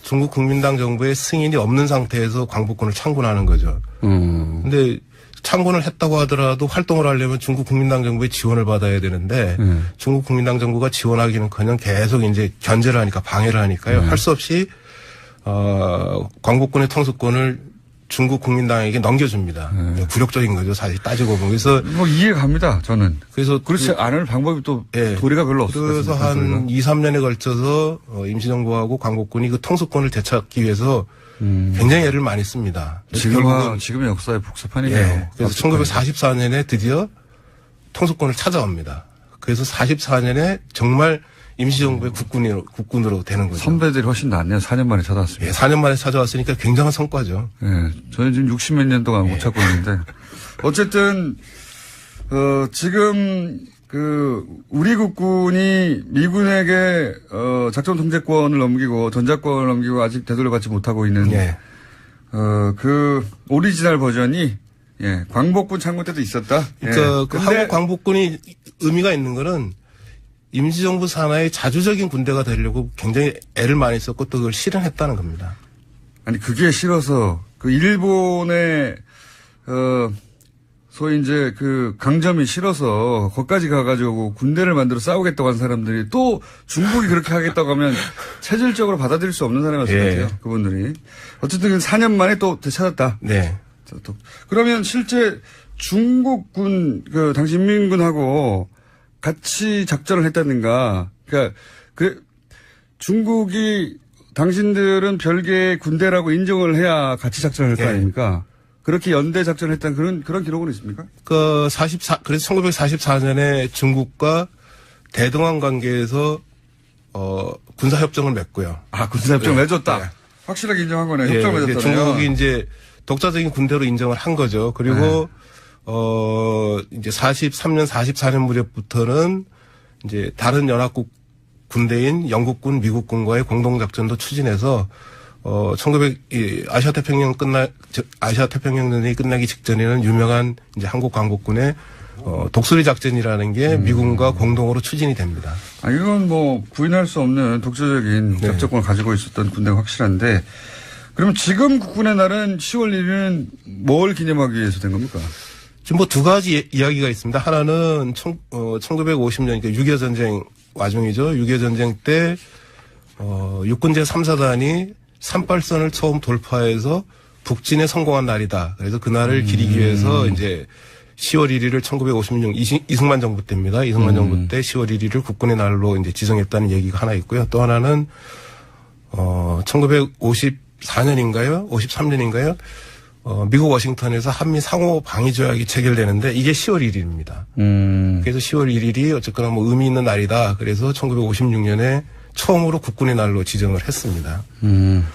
중국 국민당 정부의 승인이 없는 상태에서 광복군을 창군하는 거죠. 근데 창군을 했다고 하더라도 활동을 하려면 중국 국민당 정부의 지원을 받아야 되는데 중국 국민당 정부가 지원하기는커녕 계속 이제 견제를 하니까 방해를 하니까요. 할 수 없이 광복군의 통수권을 중국 국민당에게 넘겨줍니다. 굴욕적인 거죠, 사실 따지고 보면. 그래서 뭐 이해갑니다, 저는. 그래서 그렇지 않을 방법이 또 도리가 별로 없어요. 그래서 한 2, 3년에 걸쳐서 임시정부하고 광복군이 그 통수권을 되찾기 위해서 굉장히 애를 많이 씁니다. 지금의 역사의 복사판이네요. 그래서 1944년에 드디어 통수권을 찾아옵니다. 그래서 44년에 정말 임시정부의 국군으로 되는 거죠. 선배들이 훨씬 낫네요. 4년 만에 찾아왔습니다. 예, 4년 만에 찾아왔으니까 굉장한 성과죠. 예, 저는 지금 60몇 년 동안 못 찾고 있는데. 어쨌든, 지금, 우리 국군이 미군에게, 작전 통제권을 넘기고, 전자권을 넘기고 아직 되돌려받지 못하고 있는, 오리지널 버전이, 광복군 창군 때도 있었다. 그러니까 한국 광복군이 의미가 있는 거는 임시정부 산하의 자주적인 군대가 되려고 굉장히 애를 많이 썼고 또 그걸 실현했다는 겁니다. 아니, 그게 싫어서, 일본의, 소위 이제 강점이 싫어서, 거기까지 가가지고 군대를 만들어 싸우겠다고 한 사람들이 또 중국이 그렇게 하겠다고 하면 체질적으로 받아들일 수 없는 사람이었을 것 같아요. 그분들이. 어쨌든 4년 만에 또 되찾았다. 네. 그러면 실제 중국군, 당시 인민군하고 같이 작전을 했다든가, 그러니까 중국이 당신들은 별개의 군대라고 인정을 해야 같이 작전을 할 거 아닙니까? 그렇게 연대 작전을 했다는 그런 기록은 있습니까? 그래서 1944년에 중국과 대동강 관계에서 군사협정을 맺고요. 군사협정을 맺었다. 네. 확실하게 인정한 거네. 협정을 맺었다. 중국이 이제 독자적인 군대로 인정을 한 거죠. 그리고 이제 43년, 44년 무렵부터는 이제 다른 연합국 군대인 영국군, 미국군과의 공동작전도 추진해서, 아시아 태평양 전쟁이 끝나기 직전에는 유명한 이제 한국 광복군의 독수리 작전이라는 게 미군과 공동으로 추진이 됩니다. 이건 뭐 부인할 수 없는 독자적인 작전권을 가지고 있었던 군대가 확실한데, 그럼 지금 국군의 날은 10월 1일은 뭘 기념하기 위해서 된 겁니까? 지금 뭐 두 가지 이야기가 있습니다. 하나는 1950년, 그러니까 6.25 전쟁 와중이죠. 6.25 전쟁 때, 육군 제3사단이 38선을 처음 돌파해서 북진에 성공한 날이다. 그래서 그날을 기리기 위해서 이제 10월 1일을 1956 이승만 정부 때입니다. 이승만 정부 때 10월 1일을 국군의 날로 이제 지정했다는 얘기가 하나 있고요. 또 하나는 1954년인가요? 53년인가요? 미국 워싱턴에서 한미 상호 방위 조약이 체결되는데 이게 10월 1일입니다. 그래서 10월 1일이 어쨌거나 뭐 의미 있는 날이다. 그래서 1956년에 처음으로 국군의 날로 지정을 했습니다. 그러니까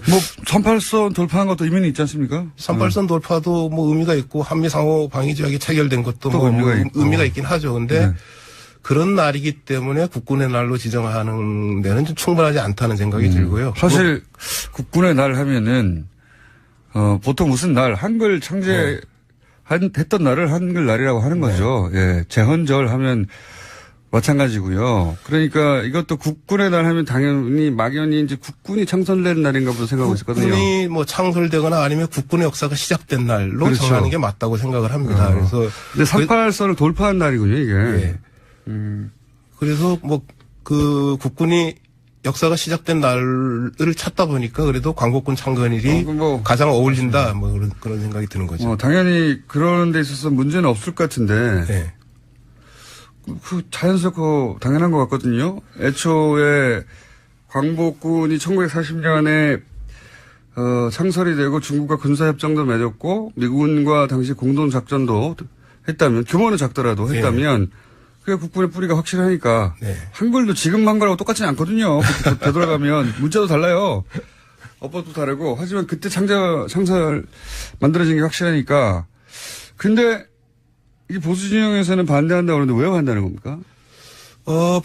뭐 38선 돌파한 것도 의미는 있지 않습니까? 38선 돌파도 뭐 의미가 있고 한미 상호 방위 조약이 체결된 것도 뭐 의미가 있긴 하죠. 근데 그런 날이기 때문에 국군의 날로 지정하는 데는 좀 충분하지 않다는 생각이 들고요. 사실 국군의 날 하면은 보통 무슨 날 한글 했던 날을 한글 날이라고 하는 거죠. 예, 제헌절 하면 마찬가지고요. 그러니까 이것도 국군의 날 하면 당연히 막연히 이제 국군이 창설된 날인가 보다 생각하고 있었거든요. 국군이 뭐 창설되거나 아니면 국군의 역사가 시작된 날로 그렇죠. 정하는 게 맞다고 생각을 합니다. 그래서 근데 38선을 돌파한 날이군요, 이게. 예. 그래서 뭐 그 국군이 역사가 시작된 날을 찾다 보니까 그래도 광복군 창건일이 뭐 가장 어울린다 뭐 그런 생각이 드는 거죠. 당연히 그런 데 있어서 문제는 없을 것 같은데. 네. 그 자연스럽고 당연한 것 같거든요. 애초에 광복군이 1940년에 창설이 되고 중국과 군사협정도 맺었고 미군과 당시 공동작전도 했다면 규모는 작더라도 했다면 그게 국군의 뿌리가 확실하니까 한글도 지금 한글하고 똑같지는 않거든요. 되돌아가면 문자도 달라요. 어법도 다르고 하지만 그때 창설 만들어진 게 확실하니까 근데 이 보수 진영에서는 반대한다고 그러는데 왜 반대하는 겁니까?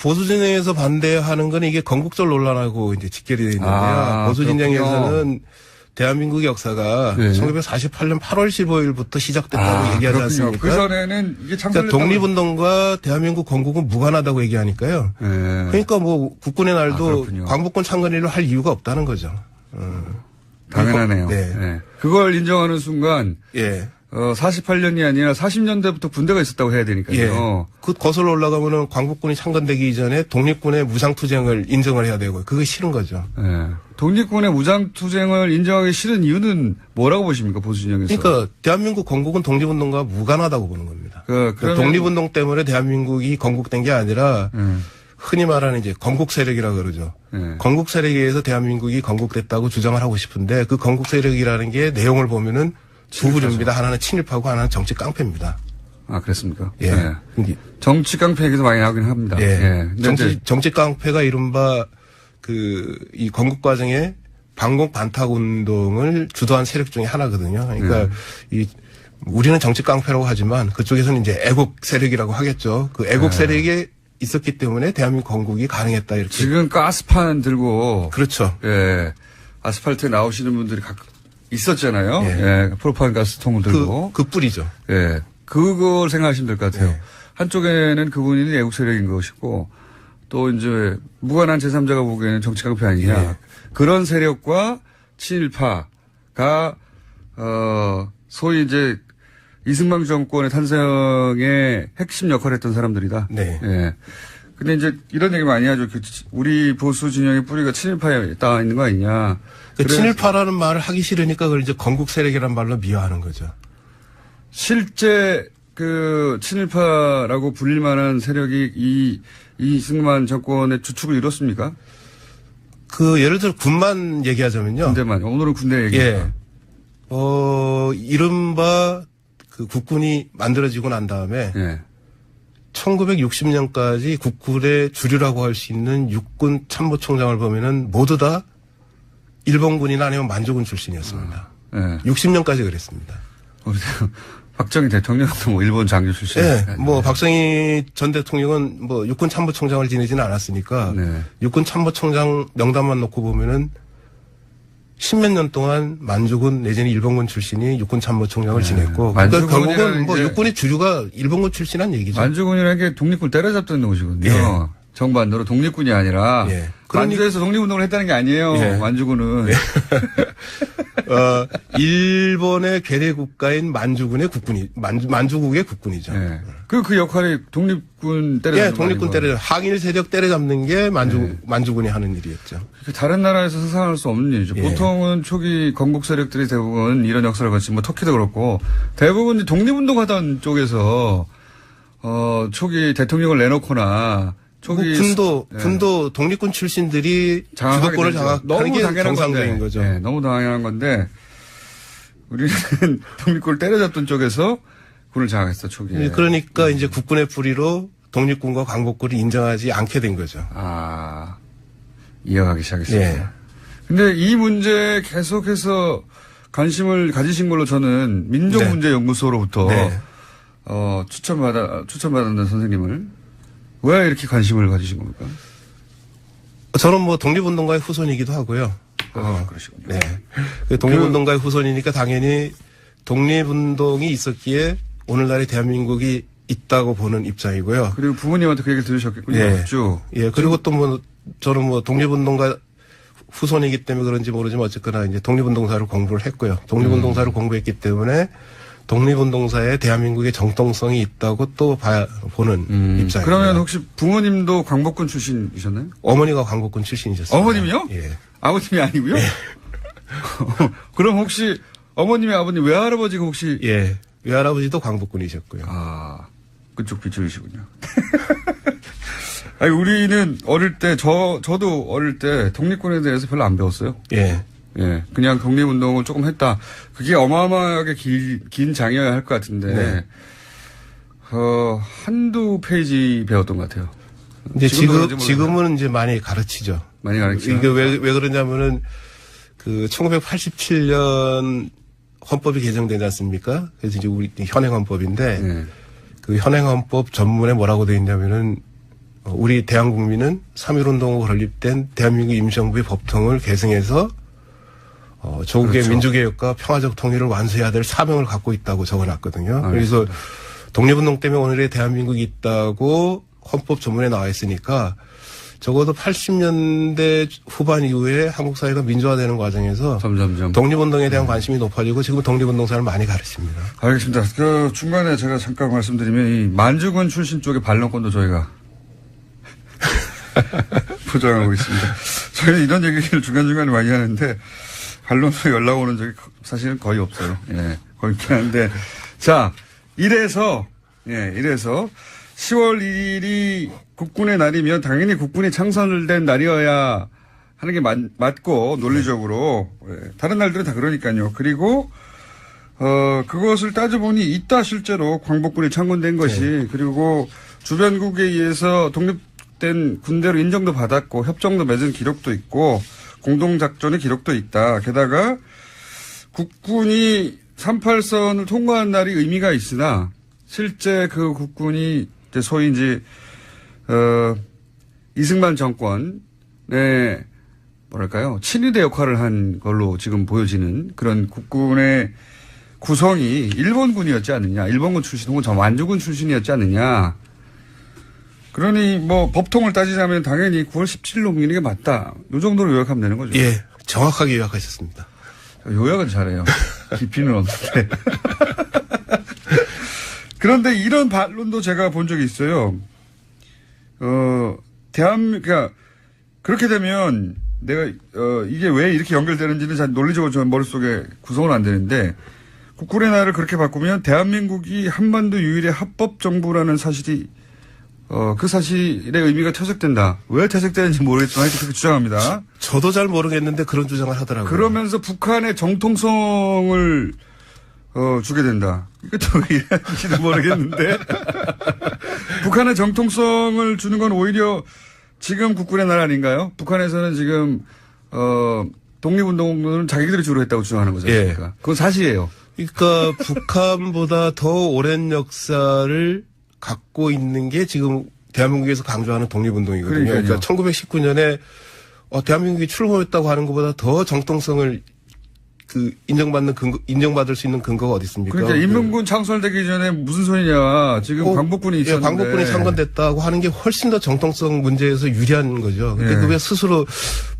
보수 진영에서 반대하는 건 이게 건국절 논란하고 이제 직결이 되어 있는데요. 보수 진영에서는 대한민국의 역사가 1948년 8월 15일부터 시작됐다고 얘기하지 않습니까? 그 전에는 이게 창설됐다고. 그러니까 독립운동과 대한민국 건국은 무관하다고 얘기하니까요. 그러니까 뭐 국군의 날도 광복군 창건일을 할 이유가 없다는 거죠. 당연하네요. 네. 그걸 인정하는 순간 48년이 아니라 40년대부터 군대가 있었다고 해야 되니까요. 그 거슬러 올라가면은 광복군이 창건되기 이전에 독립군의 무장투쟁을 인정을 해야 되고 그게 싫은 거죠. 독립군의 무장투쟁을 인정하기 싫은 이유는 뭐라고 보십니까 보수 진영에서? 그러니까 대한민국 건국은 독립운동과 무관하다고 보는 겁니다. 그러니까 독립운동 때문에 대한민국이 건국된 게 아니라 흔히 말하는 이제 건국 세력이라고 그러죠. 건국 세력에 의해서 대한민국이 건국됐다고 주장을 하고 싶은데 그 건국 세력이라는 게 내용을 보면은 두 부류입니다. 하나는 친일파고 하나는 정치 깡패입니다. 아, 그렇습니까? 예. 정치 깡패 얘기도 많이 하긴 합니다. 정치 깡패가 이른바 이 건국 과정에 반공 반탁 운동을 주도한 세력 중에 하나거든요. 그러니까 우리는 정치 깡패라고 하지만 그쪽에서는 이제 애국 세력이라고 하겠죠. 그 애국 세력에 있었기 때문에 대한민국 건국이 가능했다 이렇게. 지금 가스판 들고. 그렇죠. 예. 아스팔트에 나오시는 분들이 있었잖아요. 프로판 가스통을 들고. 그 뿌리죠. 예. 그걸 생각하시면 될 것 같아요. 한쪽에는 그분이 애국 세력인 것이고 또 이제 무관한 제3자가 보기에는 정치 깡패 아니냐. 그런 세력과 친일파가 소위 이제 이승만 정권의 탄생의 핵심 역할을 했던 사람들이다. 예. 근데 이제 이런 얘기 많이 하죠. 우리 보수 진영의 뿌리가 친일파에 따 있는 거 아니냐. 친일파라는 말을 하기 싫으니까 그걸 이제 건국 세력이라는 말로 미화하는 거죠. 실제 친일파라고 불릴 만한 세력이 이승만 정권의 주축을 이뤘습니까? 예를 들어 군만 얘기하자면요. 군대만. 오늘은 군대 얘기입니다. 이른바 국군이 만들어지고 난 다음에 1960년까지 국군의 주류라고 할 수 있는 육군 참모총장을 보면은 모두 다 일본군이나 아니면 만주군 출신이었습니다. 60년까지 그랬습니다. 박정희 대통령도 뭐 일본 장교 출신. 박정희 전 대통령은 뭐 육군 참모총장을 지내지는 않았으니까 육군 참모총장 명단만 놓고 보면은 10몇 년 동안 만주군 내지는 일본군 출신이 육군 참모총장을 지냈고 그러니까 결국은 뭐 육군의 주류가 일본군 출신한 얘기죠. 만주군이라는 게 독립군 때려잡던 곳이거든요. 정반대로 독립군이 아니라 만주에서 독립운동을 했다는 게 아니에요. 만주군은. 일본의 괴뢰 국가인 만주군의 국군이 만주국의 국군이죠. 그 역할이 독립군 때려잡는 독립군 항일 세력 때려잡는 게 만주군이 하는 일이었죠. 다른 나라에서 상상할 수 없는 일이죠. 보통은 초기 건국 세력들이 대부분 이런 역사를 거치 뭐 터키도 그렇고 대부분 독립운동하던 쪽에서 초기 대통령을 내놓거나 군도 독립군 출신들이 주도권을 장악하는 게 정상적인 거죠. 너무 당연한 건데 우리는 독립군을 때려잡던 쪽에서 군을 장악했어 초기에. 그러니까 이제 국군의 뿌리로 독립군과 광복군을 인정하지 않게 된 거죠. 이어가기 시작했습니다. 근데 이 문제에 계속해서 관심을 가지신 걸로 저는 민족문제연구소로부터 추천받았는 선생님을 왜 이렇게 관심을 가지신 겁니까? 저는 뭐 독립운동가의 후손이기도 하고요. 그러시군요. 독립운동가의 후손이니까 당연히 독립운동이 있었기에 오늘날의 대한민국이 있다고 보는 입장이고요. 그리고 부모님한테 그 얘기를 들으셨겠군요. 예. 쭉. 예, 그리고 또 뭐, 저는 뭐 독립운동가 후손이기 때문에 그런지 모르지만 어쨌거나 이제 독립운동사를 공부를 했고요. 독립운동사를 공부했기 때문에 독립운동사에 대한민국의 정통성이 있다고 또 보는 입장입니다. 그러면 혹시 부모님도 광복군 출신이셨나요? 어머니가 광복군 출신이셨어요. 어머님이요? 예. 아버님이 아니고요? 예. 그럼 혹시 어머님이 아버님 외할아버지가 혹시 예. 외할아버지도 광복군이셨고요. 아, 그쪽 비추이시군요. 아니, 우리는 어릴 때, 저도 어릴 때 독립군에 대해서 별로 안 배웠어요. 예. 예. 그냥 독립운동을 조금 했다. 그게 어마어마하게 긴 장이어야 할 것 같은데, 네. 한두 페이지 배웠던 것 같아요. 이제 지금은 지금은 이제 많이 가르치죠. 많이 가르치죠. 이게 왜 그러냐면은 그 1987년 헌법이 개정되지 않습니까? 그래서 이제 우리 현행헌법인데 네. 그 현행헌법 전문에 뭐라고 되어 있냐면은 우리 대한국민은 3.1운동으로 건립된 대한민국 임시정부의 법통을 계승해서 조국의 그렇죠. 민주개혁과 평화적 통일을 완수해야 될 사명을 갖고 있다고 적어놨거든요. 그래서 독립운동 때문에 오늘의 대한민국이 있다고 헌법 전문에 나와 있으니까 적어도 80년대 후반 이후에 한국 사회가 민주화되는 과정에서 점점점 독립운동에 대한 관심이 높아지고 지금 독립운동사를 많이 가르칩니다. 알겠습니다. 그 중간에 제가 잠깐 말씀드리면 이 만주군 출신 쪽의 반론권도 저희가 포장하고 있습니다. 저희는 이런 얘기를 중간중간에 많이 하는데 반론으로 연락 오는 적이 사실은 거의 없어요. 예, 거의 없긴 한데 자 이래서 10월 1일이 국군의 날이면 당연히 국군이 창설된 날이어야 하는 게 맞고 논리적으로 다른 날들은 다 그러니까요. 그리고 그것을 따져보니 있다 실제로 광복군이 창건된 것이 그리고 주변국에 의해서 독립된 군대로 인정도 받았고 협정도 맺은 기록도 있고 공동작전의 기록도 있다. 게다가 국군이 38선을 통과한 날이 의미가 있으나 실제 그 국군이 이제 소위 이제 이승만 정권의 뭐랄까요 친위대 역할을 한 걸로 지금 보여지는 그런 국군의 구성이 일본군이었지 않느냐, 일본군 출신 혹은 완주군 출신이었지 않느냐. 그러니 뭐 법통을 따지자면 당연히 9월 17일 옮기는 게 맞다. 이 정도로 요약하면 되는 거죠. 예, 정확하게 요약하셨습니다. 요약은 잘해요. 깊이는 없는데. 그런데 이런 반론도 제가 본 적이 있어요. 그러니까 그렇게 되면 내가 이게 왜 이렇게 연결되는지는 잘 논리적으로 저 머릿속에 구성은 안 되는데 국군의 날을 그렇게 바꾸면 대한민국이 한반도 유일의 합법 정부라는 사실이 그 사실의 의미가 퇴색된다. 왜 퇴색되는지 모르겠지만 그렇게 주장합니다. 저도 잘 모르겠는데 그런 주장을 하더라고요. 그러면서 북한의 정통성을 주게 된다. 이것도 왜 이런지도 모르겠는데. 북한의 정통성을 주는 건 오히려 지금 국군의 날 아닌가요? 북한에서는 지금, 독립운동은 자기들이 주로 했다고 주장하는 거지 않습니까? 예. 그건 사실이에요. 그러니까 북한보다 더 오랜 역사를 갖고 있는 게 지금 대한민국에서 강조하는 독립운동이거든요. 그러니까요. 그러니까 1919년에 대한민국이 출범했다고 하는 것보다 더 정통성을 인정받을 수 있는 근거가 어디 있습니까? 그러니까 인민군 창설되기 전에 무슨 소리냐. 지금 광복군이 있었는데. 예, 광복군이 창건됐다고 하는 게 훨씬 더 정통성 문제에서 유리한 거죠. 근데 예. 그게 스스로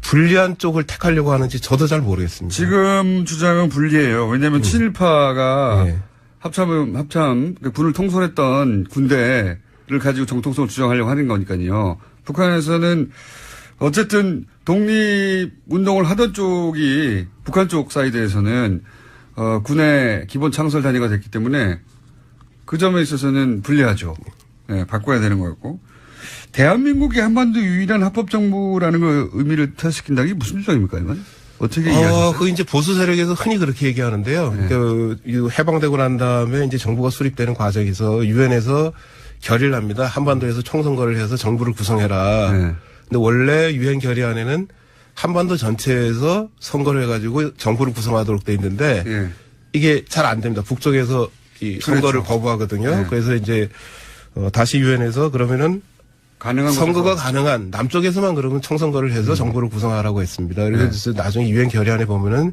불리한 쪽을 택하려고 하는지 저도 잘 모르겠습니다. 지금 주장은 불리해요. 왜냐하면 친일파가 예. 합참 군을 통솔했던 군대를 가지고 정통성을 주장하려고 하는 거니까요. 북한에서는 어쨌든 독립운동을 하던 쪽이 북한 쪽 사이드에서는 군의 기본 창설 단위가 됐기 때문에 그 점에 있어서는 불리하죠. 네, 바꿔야 되는 거였고 대한민국이 한반도 유일한 합법정부라는 거 의미를 퇴시킨다. 이게 무슨 주장입니까, 이건? 어떻게 이해하세요? 그 이제 보수 세력에서 흔히 그렇게 얘기하는데요. 네. 해방되고 난 다음에 이제 정부가 수립되는 과정에서 유엔에서 결의를 합니다. 한반도에서 총선거를 해서 정부를 구성해라. 네. 근데 원래 유엔 결의안에는 한반도 전체에서 선거를 해가지고 정부를 구성하도록 돼 있는데 네. 이게 잘 안 됩니다. 북쪽에서 이 선거를 그렇죠. 거부하거든요. 네. 그래서 이제 다시 유엔에서 그러면은 가능한 선거가 것도 가능한 남쪽에서만 그러면 총선거를 해서 정부를 구성하라고 했습니다. 그래서 나중에 유엔 결의안에 보면은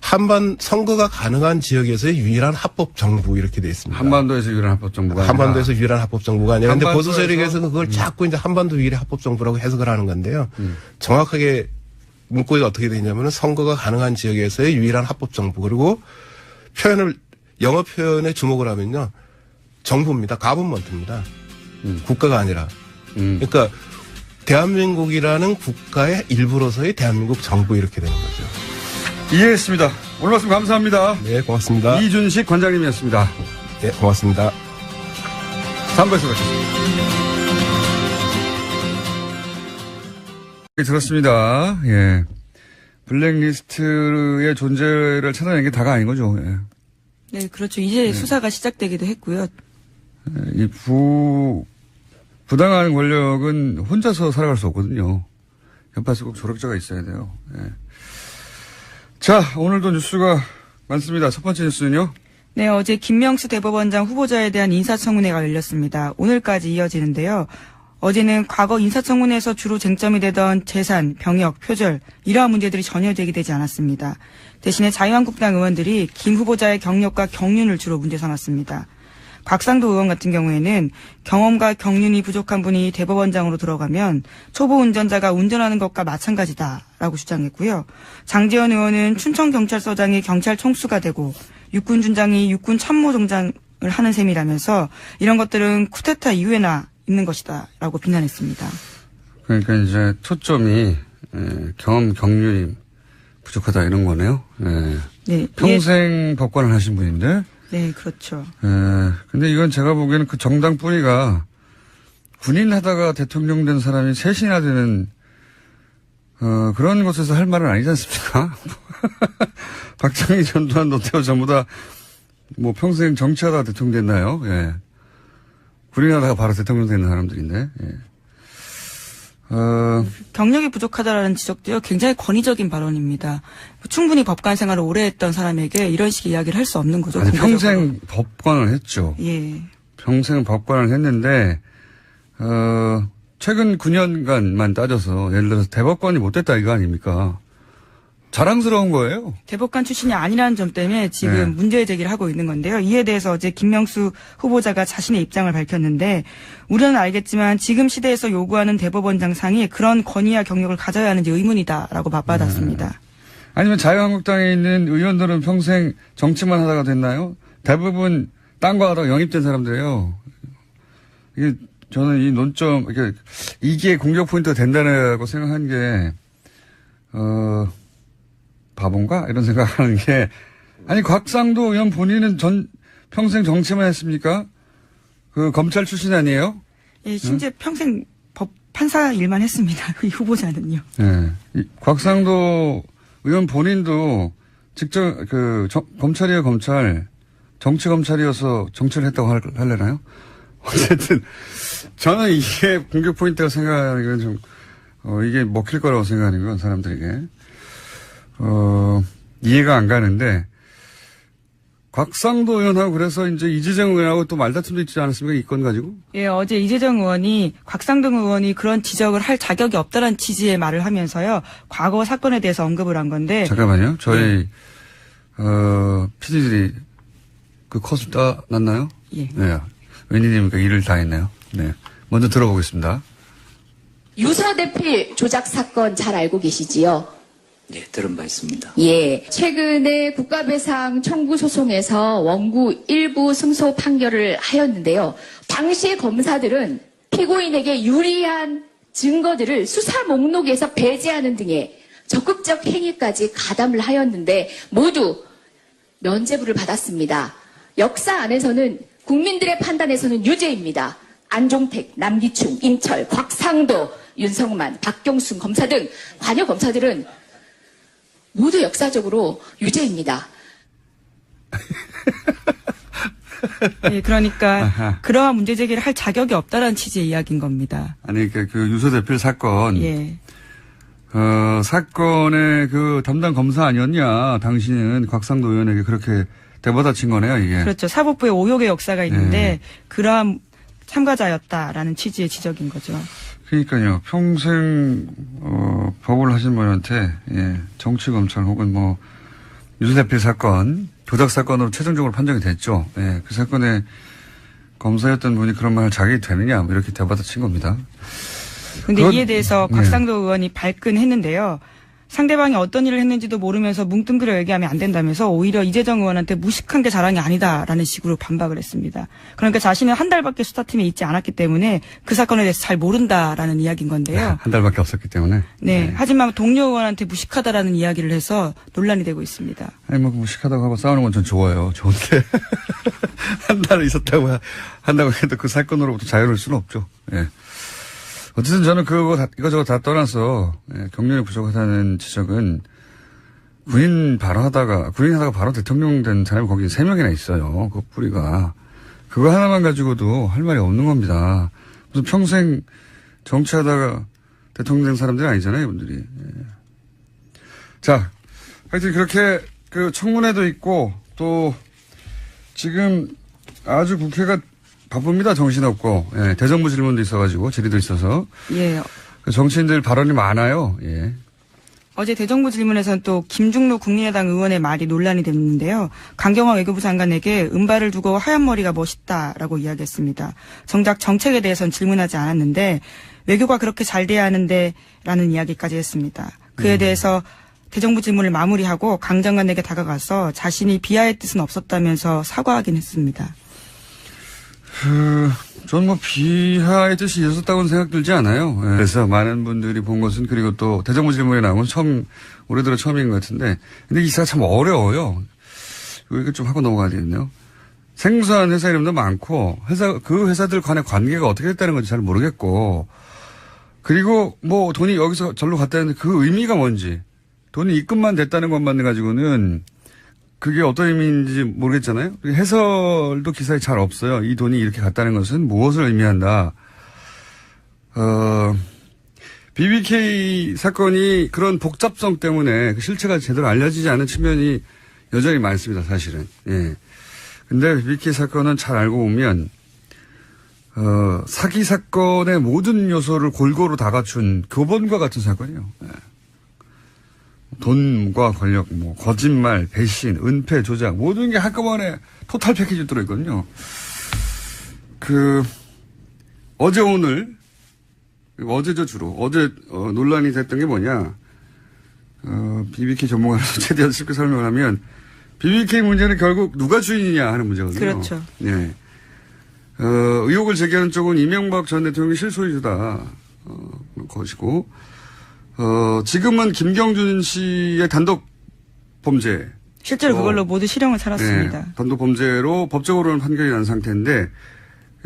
선거가 가능한 지역에서의 유일한 합법 정부 이렇게 돼 있습니다. 한반도에서 유일한 합법 정부가 아니라. 한반도에서 유일한 합법 정부가 아니라. 근데 보수 한반도에서- 세력에서는 그걸 자꾸 이제 한반도 유일의 합법 정부라고 해석을 하는 건데요. 정확하게 문구가 어떻게 되어 있냐면은 선거가 가능한 지역에서의 유일한 합법 정부. 그리고 영어 표현에 주목을 하면요. 정부입니다. 가버먼트입니다. 국가가 아니라. 그러니까 대한민국이라는 국가의 일부로서의 대한민국 정부 이렇게 되는 거죠. 이해했습니다. 오늘 말씀 감사합니다. 네, 고맙습니다. 이준식 관장님이었습니다. 네, 고맙습니다. 3부에서 뵙겠습니다. 들었습니다. 예. 블랙리스트의 존재를 찾아낸 게 다가 아닌 거죠. 예. 네, 그렇죠. 이제 수사가 시작되기도 했고요. 이 부당한 권력은 혼자서 살아갈 수 없거든요. 옆에서 꼭 조력자가 있어야 돼요. 예. 자, 오늘도 뉴스가 많습니다. 첫 번째 뉴스는요. 네, 어제 김명수 대법원장 후보자에 대한 인사청문회가 열렸습니다. 오늘까지 이어지는데요. 어제는 과거 인사청문회에서 주로 쟁점이 되던 재산, 병역, 표절 이러한 문제들이 전혀 제기되지 않았습니다. 대신에 자유한국당 의원들이 김 후보자의 경력과 경륜을 주로 문제 삼았습니다. 곽상도 의원 같은 경우에는 경험과 경륜이 부족한 분이 대법원장으로 들어가면 초보 운전자가 운전하는 것과 마찬가지다라고 주장했고요. 장제원 의원은 춘천경찰서장이 경찰 총수가 되고 육군준장이 육군 참모총장을 하는 셈이라면서 이런 것들은 쿠데타 이후에나 있는 것이다라고 비난했습니다. 그러니까 이제 초점이 경험, 경륜이 부족하다 이런 거네요. 네, 평생 법관을 하신 분인데. 네, 그렇죠. 근데 이건 제가 보기에는 그 정당 뿌리가 군인 하다가 대통령 된 사람이 셋이나 되는 그런 곳에서 할 말은 아니지 않습니까? 박정희, 전두환, 노태우 전부 다 뭐 평생 정치하다가 대통령 됐나요? 예. 군인 하다가 바로 대통령 되는 사람들인데. 예. 경력이 부족하다라는 지적도요, 굉장히 권위적인 발언입니다. 충분히 법관 생활을 오래 했던 사람에게 이런 식의 이야기를 할 수 없는 거죠. 아니, 공개적으로. 평생 법관을 했죠. 예. 평생 법관을 했는데, 최근 9년간만 따져서 예를 들어서 대법관이 못 됐다 이거 아닙니까? 자랑스러운 거예요. 대법관 출신이 아니라는 점 때문에 지금 네. 문제 제기를 하고 있는 건데요. 이에 대해서 어제 김명수 후보자가 자신의 입장을 밝혔는데 우리는 알겠지만 지금 시대에서 요구하는 대법원장상이 그런 권위와 경력을 가져야 하는지 의문이다라고 맞받았습니다. 아니면 자유한국당에 있는 의원들은 평생 정치만 하다가 됐나요? 대부분 딴 거 하다가 영입된 사람들이에요. 이게 저는 이 논점, 이게 공격 포인트가 된다고 생각한 게, 바본가? 이런 생각하는 게, 아니, 곽상도 의원 본인은 평생 정치만 했습니까? 그 검찰 출신 아니에요? 예, 심지어 평생 판사 일만 했습니다. 이 후보자는요. 네. 곽상도 의원 본인도 직접, 검찰이에요, 검찰. 정치 검찰이어서 정치를 했다고 할래나요? 어쨌든, 저는 이게 공격 포인트가 생각하는 건 좀, 이게 먹힐 거라고 생각하는 건 사람들에게. 이해가 안 가는데, 곽상도 의원하고 그래서 이제 이재정 의원하고 또 말다툼도 있지 않았습니까? 이 건 가지고? 예, 어제 이재정 의원이 곽상동 의원이 그런 지적을 할 자격이 없다는 취지의 말을 하면서요, 과거 사건에 대해서 언급을 한 건데. 잠깐만요. 저희, PD들이 그 컷을 따놨나요? 예. 네. 웬일입니까? 일을 다 했네요. 네. 먼저 들어보겠습니다. 유서대필 조작 사건 잘 알고 계시지요? 네, 들은 바 있습니다. 예. 최근에 국가배상 청구 소송에서 원고 일부 승소 판결을 하였는데요. 당시의 검사들은 피고인에게 유리한 증거들을 수사 목록에서 배제하는 등의 적극적 행위까지 가담을 하였는데 모두 면죄부를 받았습니다. 역사 안에서는 국민들의 판단에서는 유죄입니다. 안종택, 남기춘, 임철, 곽상도, 윤석만, 박경순 검사 등 관여 검사들은 모두 역사적으로 유죄입니다. 예, 그러니까 그러한 문제 제기를 할 자격이 없다라는 취지의 이야기인 겁니다. 아니, 그 유서대필 사건. 예. 사건의 그 담당 검사 아니었냐. 당신은 곽상도 의원에게 그렇게 대받아친 거네요, 이게. 그렇죠. 사법부의 오욕의 역사가 있는데 그러한 참가자였다라는 취지의 지적인 거죠. 그러니까요. 평생 법을 하신 분한테 정치 검찰 혹은 뭐 유서대필 사건, 조작 사건으로 최종적으로 판정이 됐죠. 예, 그 사건의 검사였던 분이 그런 말을 자격이 되느냐, 뭐 이렇게 대받아친 겁니다. 근데 이에 대해서 곽상도 의원이 발끈했는데요. 상대방이 어떤 일을 했는지도 모르면서 뭉뚱그려 얘기하면 안 된다면서 오히려 이재정 의원한테 무식한 게 자랑이 아니다라는 식으로 반박을 했습니다. 그러니까 자신은 한 달밖에 수사팀에 있지 않았기 때문에 그 사건에 대해서 잘 모른다라는 이야기인 건데요. 한 달밖에 없었기 때문에. 네. 하지만 동료 의원한테 무식하다라는 이야기를 해서 논란이 되고 있습니다. 아니, 뭐, 무식하다고 하고 싸우는 건 전 좋아요. 좋은데. 한 달 있었다고 한다고 해도 그 사건으로부터 자유로울 수는 없죠. 예. 어쨌든 저는 이거저거 다 떠나서, 예, 경륜이 부족하다는 지적은 군인 하다가 바로 대통령 된 사람이 거기 3명이나 있어요. 그 뿌리가. 그거 하나만 가지고도 할 말이 없는 겁니다. 무슨 평생 정치하다가 대통령 된 사람들이 아니잖아요, 이분들이. 예. 자, 하여튼 그렇게 그 청문회도 있고 또 지금 아주 국회가 바쁩니다. 정신없고. 예, 대정부 질문도 있어가지고 질의도 있어서. 예. 정치인들 발언이 많아요. 예. 어제 대정부 질문에서는 또 김중로 국민의당 의원의 말이 논란이 됐는데요. 강경화 외교부 장관에게 은발을 두고 하얀 머리가 멋있다라고 이야기했습니다. 정작 정책에 대해서는 질문하지 않았는데 외교가 그렇게 잘 돼야 하는데 라는 이야기까지 했습니다. 그에 대해서 대정부 질문을 마무리하고 강 장관에게 다가가서 자신이 비하의 뜻은 없었다면서 사과하긴 했습니다. 전 뭐 비하의 뜻이 있었다고는 생각 들지 않아요. 예. 그래서 많은 분들이 본 것은 그리고 또 대정부 질문에 나온 건 올해 들어 처음인 것 같은데 근데 이 기사가 참 어려워요. 이거 좀 하고 넘어가야 되겠네요. 생소한 회사 이름도 많고 그 회사들 간의 관계가 어떻게 됐다는 건지 잘 모르겠고 그리고 뭐 돈이 여기서 절로 갔다는데 그 의미가 뭔지 돈이 입금만 됐다는 것만 가지고는 그게 어떤 의미인지 모르겠잖아요. 해설도 기사에 잘 없어요. 이 돈이 이렇게 갔다는 것은 무엇을 의미한다. BBK 사건이 그런 복잡성 때문에 그 실체가 제대로 알려지지 않은 측면이 여전히 많습니다, 사실은. 예. 근데 BBK 사건은 잘 알고 보면, 사기 사건의 모든 요소를 골고루 다 갖춘 교본과 같은 사건이에요. 예. 돈과 권력, 뭐, 거짓말, 배신, 은폐, 조작, 모든 게 한꺼번에 토탈 패키지 들어있거든요. 어제 오늘, 어제죠 주로. 어제, 논란이 됐던 게 뭐냐. BBK 전문가로서 최대한 쉽게 설명을 하면, BBK 문제는 결국 누가 주인이냐 하는 문제거든요. 그렇죠. 네. 의혹을 제기하는 쪽은 이명박 전 대통령이 실소유주다. 것이고, 지금은 김경준 씨의 단독 범죄. 실제로 그걸로 모두 실형을 살았습니다. 네, 단독 범죄로 법적으로는 판결이 난 상태인데,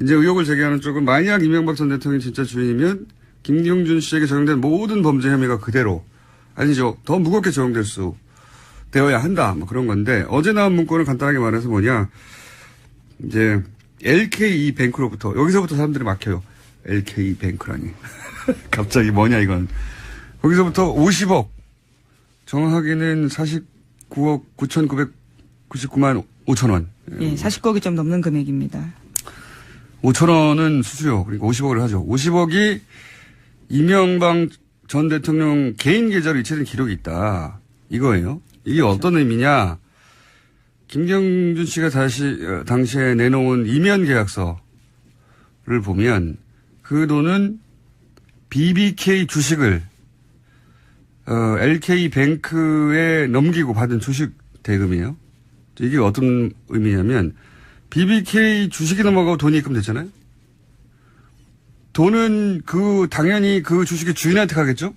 이제 의혹을 제기하는 쪽은 만약 이명박 전 대통령이 진짜 주인이면 김경준 씨에게 적용된 모든 범죄 혐의가 그대로, 아니죠. 더 무겁게 되어야 한다. 뭐 그런 건데, 어제 나온 문건을 간단하게 말해서 뭐냐, 이제, LK뱅크로부터, 여기서부터 사람들이 막혀요. LK뱅크라니. 갑자기 뭐냐, 이건. 거기서부터 50억, 정확하게는 49억 9,999만 5천 원. 예, 40억이 좀 넘는 금액입니다. 5천 원은 수수료, 그러니까 50억을 하죠. 50억이 이명박 전 대통령 개인 계좌로 이체된 기록이 있다. 이거예요. 이게 어떤 의미냐. 김경준 씨가 당시에 내놓은 이면 계약서를 보면 그 돈은 BBK 주식을 LK뱅크에 넘기고 받은 주식 대금이에요. 이게 어떤 의미냐면 BBK 주식이 넘어가고 돈이 입금됐잖아요. 돈은 당연히 그 주식의 주인한테 가겠죠.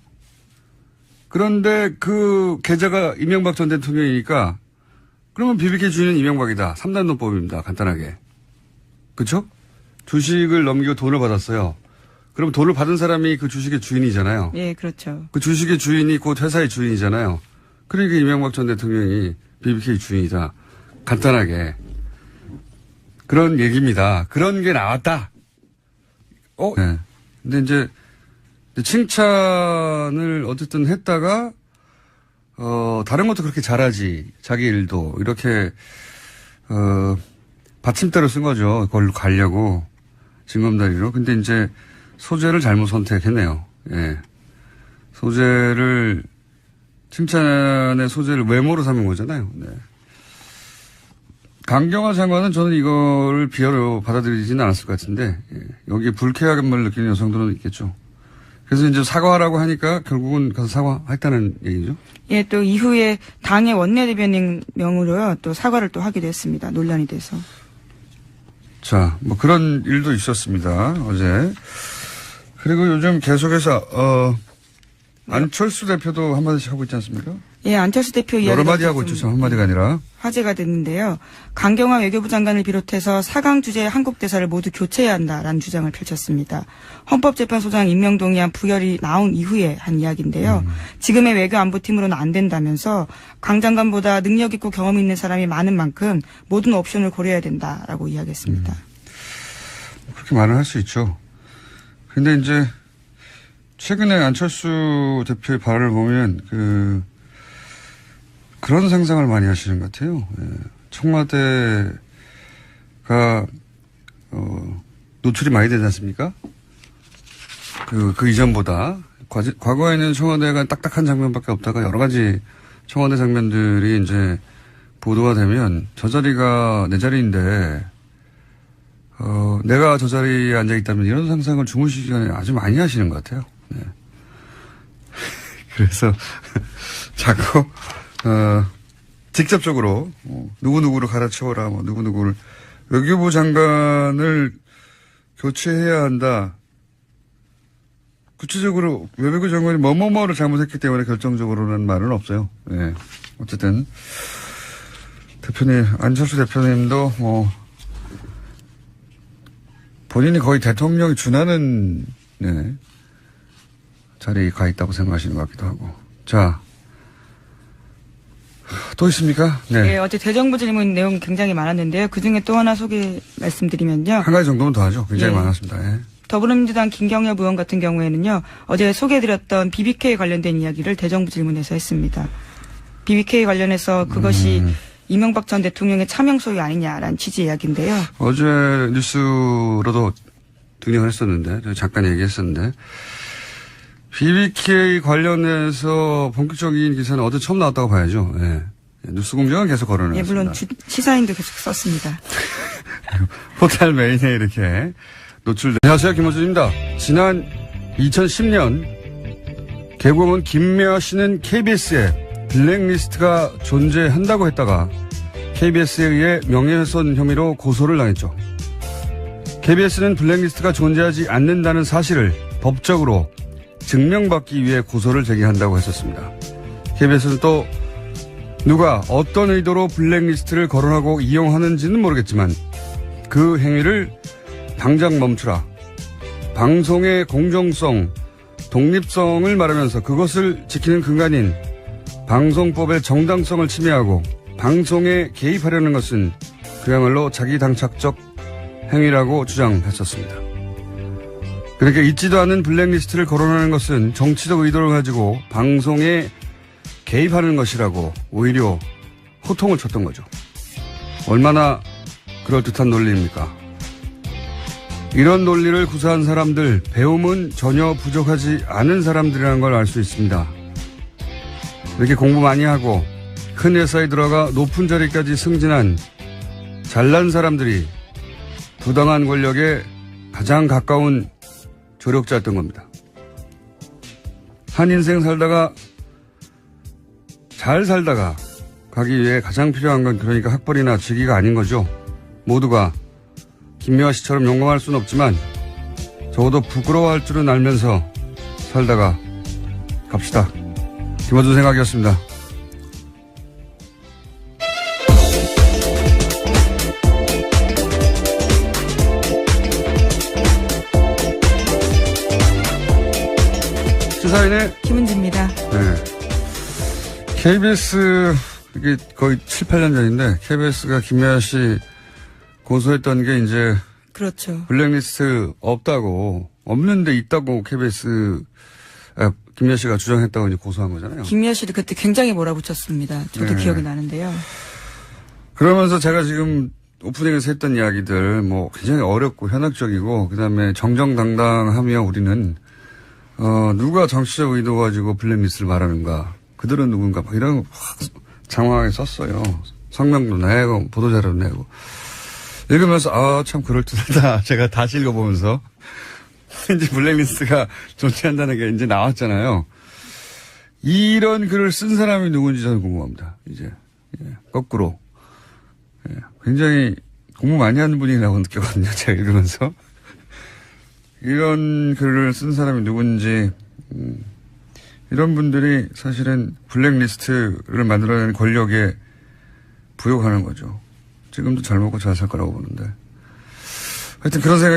그런데 그 계좌가 이명박 전 대통령이니까 그러면 BBK 주인은 이명박이다. 3단 논법입니다. 간단하게. 그렇죠? 주식을 넘기고 돈을 받았어요. 그럼 돈을 받은 사람이 그 주식의 주인이잖아요. 예, 그렇죠. 그 주식의 주인이 곧 회사의 주인이잖아요. 그러니까 이명박 전 대통령이 BBK 주인이다. 간단하게. 그런 얘기입니다. 그런 게 나왔다. 네. 근데 이제 칭찬을 어쨌든 했다가 다른 것도 그렇게 잘하지. 자기 일도. 이렇게 받침대로 쓴 거죠. 그걸로 가려고. 징검다리로. 근데 이제 소재를 잘못 선택했네요. 예. 소재를 칭찬의 소재를 외모로 삼은 거잖아요. 네. 강경화 장관은 저는 이거를 비하로 받아들이지는 않았을 것 같은데, 예. 여기에 불쾌함을 느끼는 여성들은 있겠죠. 그래서 이제 사과하라고 하니까 결국은 가서 사과했다는 얘기죠. 예, 또 이후에 당의 원내대변인 명으로요, 또 사과를 또 하기도 했습니다. 논란이 돼서. 자, 뭐 그런 일도 있었습니다. 어제. 그리고 요즘 계속해서, 안철수 대표도 한마디씩 하고 있지 않습니까? 예, 안철수 대표 이야기가 여러 마디 하고 있죠. 참 한마디가 아니라. 화제가 됐는데요. 강경화 외교부 장관을 비롯해서 4강 주재 한국 대사를 모두 교체해야 한다라는 주장을 펼쳤습니다. 헌법재판소장 임명동의안 부결이 나온 이후에 한 이야기인데요. 지금의 외교안보팀으로는 안 된다면서 강 장관보다 능력 있고 경험 있는 사람이 많은 만큼 모든 옵션을 고려해야 된다라고 이야기했습니다. 그렇게 말을 할 수 있죠. 근데 이제 최근에 안철수 대표의 발언을 보면 그런 상상을 많이 하시는 것 같아요. 예. 청와대가 노출이 많이 되지 않습니까? 그 이전보다 과거에는 청와대가 딱딱한 장면밖에 없다가 여러 가지 청와대 장면들이 이제 보도가 되면 저 자리가 내 자리인데 내가 저 자리에 앉아 있다면 이런 상상을 주무시기 시간에 아주 많이 하시는 것 같아요. 네. 그래서 자꾸 직접적으로 누구누구를 갈아치워라, 뭐 누구누구를 외교부 장관을 교체해야 한다. 구체적으로 외교부 장관이 뭐뭐뭐를 잘못했기 때문에 결정적으로는 말은 없어요. 네. 어쨌든 대표님, 안철수 대표님도 뭐 본인이 거의 대통령이 준하는 네, 자리에 가 있다고 생각하시는 것 같기도 하고. 자, 또 있습니까? 네. 네, 어제 대정부 질문 내용 굉장히 많았는데요. 그중에 또 하나 말씀드리면요. 한 가지 정도는 더 하죠. 굉장히 많았습니다. 예. 더불어민주당 김경엽 의원 같은 경우에는요. 어제 소개해드렸던 BBK 관련된 이야기를 대정부 질문에서 했습니다. BBK 관련해서 그것이 이명박 전 대통령의 차명 소유 아니냐라는 취지의 이야기인데요. 어제 뉴스로도 등장을 했었는데, 잠깐 얘기했었는데, BBK 관련해서 본격적인 기사는 어제 처음 나왔다고 봐야죠. 예. 뉴스 공장은 계속 걸어놨습니다. 예, 물론 시사인도 계속 썼습니다. 포털 메인에 이렇게 노출된. 안녕하세요, 김호준입니다. 지난 2010년 개국은 김미아 씨는 KBS에 블랙리스트가 존재한다고 했다가 KBS에 의해 명예훼손 혐의로 고소를 당했죠. KBS는 블랙리스트가 존재하지 않는다는 사실을 법적으로 증명받기 위해 고소를 제기한다고 했었습니다. KBS는 또 누가 어떤 의도로 블랙리스트를 거론하고 이용하는지는 모르겠지만 그 행위를 당장 멈추라. 방송의 공정성, 독립성을 말하면서 그것을 지키는 근간인 방송법의 정당성을 침해하고 방송에 개입하려는 것은 그야말로 자기당착적 행위라고 주장했었습니다. 그러니까 있지도 않은 블랙리스트를 거론하는 것은 정치적 의도를 가지고 방송에 개입하는 것이라고 오히려 호통을 쳤던 거죠. 얼마나 그럴듯한 논리입니까? 이런 논리를 구사한 사람들, 배움은 전혀 부족하지 않은 사람들이라는 걸 알 수 있습니다. 이렇게 공부 많이 하고 큰 회사에 들어가 높은 자리까지 승진한 잘난 사람들이 부당한 권력에 가장 가까운 조력자였던 겁니다. 한 인생 살다가 잘 살다가 가기 위해 가장 필요한 건 그러니까 학벌이나 직위가 아닌 거죠. 모두가 김미화 씨처럼 용감할 수는 없지만 적어도 부끄러워할 줄은 알면서 살다가 갑시다. 김어준 생각이었습니다. 시사인의 김은지입니다. 네. KBS, 이게 거의 7, 8년 전인데, KBS가 김미아 씨 고소했던 게 이제. 그렇죠. 블랙리스트 없다고, 없는데 있다고 KBS, 김미아 씨가 주장했다고 이제 고소한 거잖아요. 김미아 씨도 그때 굉장히 몰아붙였습니다. 저도 네. 기억이 나는데요. 그러면서 제가 지금 오프닝에서 했던 이야기들, 뭐 굉장히 어렵고 현학적이고, 그 다음에 정정당당하며 우리는, 누가 정치적 의도 가지고 블랙리스트를 말하는가. 그들은 누군가 막 이런 거 확 장황하게 썼어요. 성명도 내고 보도자료도 내고. 읽으면서 참 그럴듯하다. 제가 다시 읽어보면서 이제 블랙리스트가 존재한다는 게 이제 나왔잖아요. 이런 글을 쓴 사람이 누군지 저는 궁금합니다. 이제 거꾸로 굉장히 공부 많이 하는 분이라고 느꼈거든요. 제가 읽으면서 이런 글을 쓴 사람이 누군지 이런 분들이 사실은 블랙리스트를 만들어내는 권력에 부욕하는 거죠. 지금도 잘 먹고 잘 살 거라고 보는데 하여튼 그런 생각이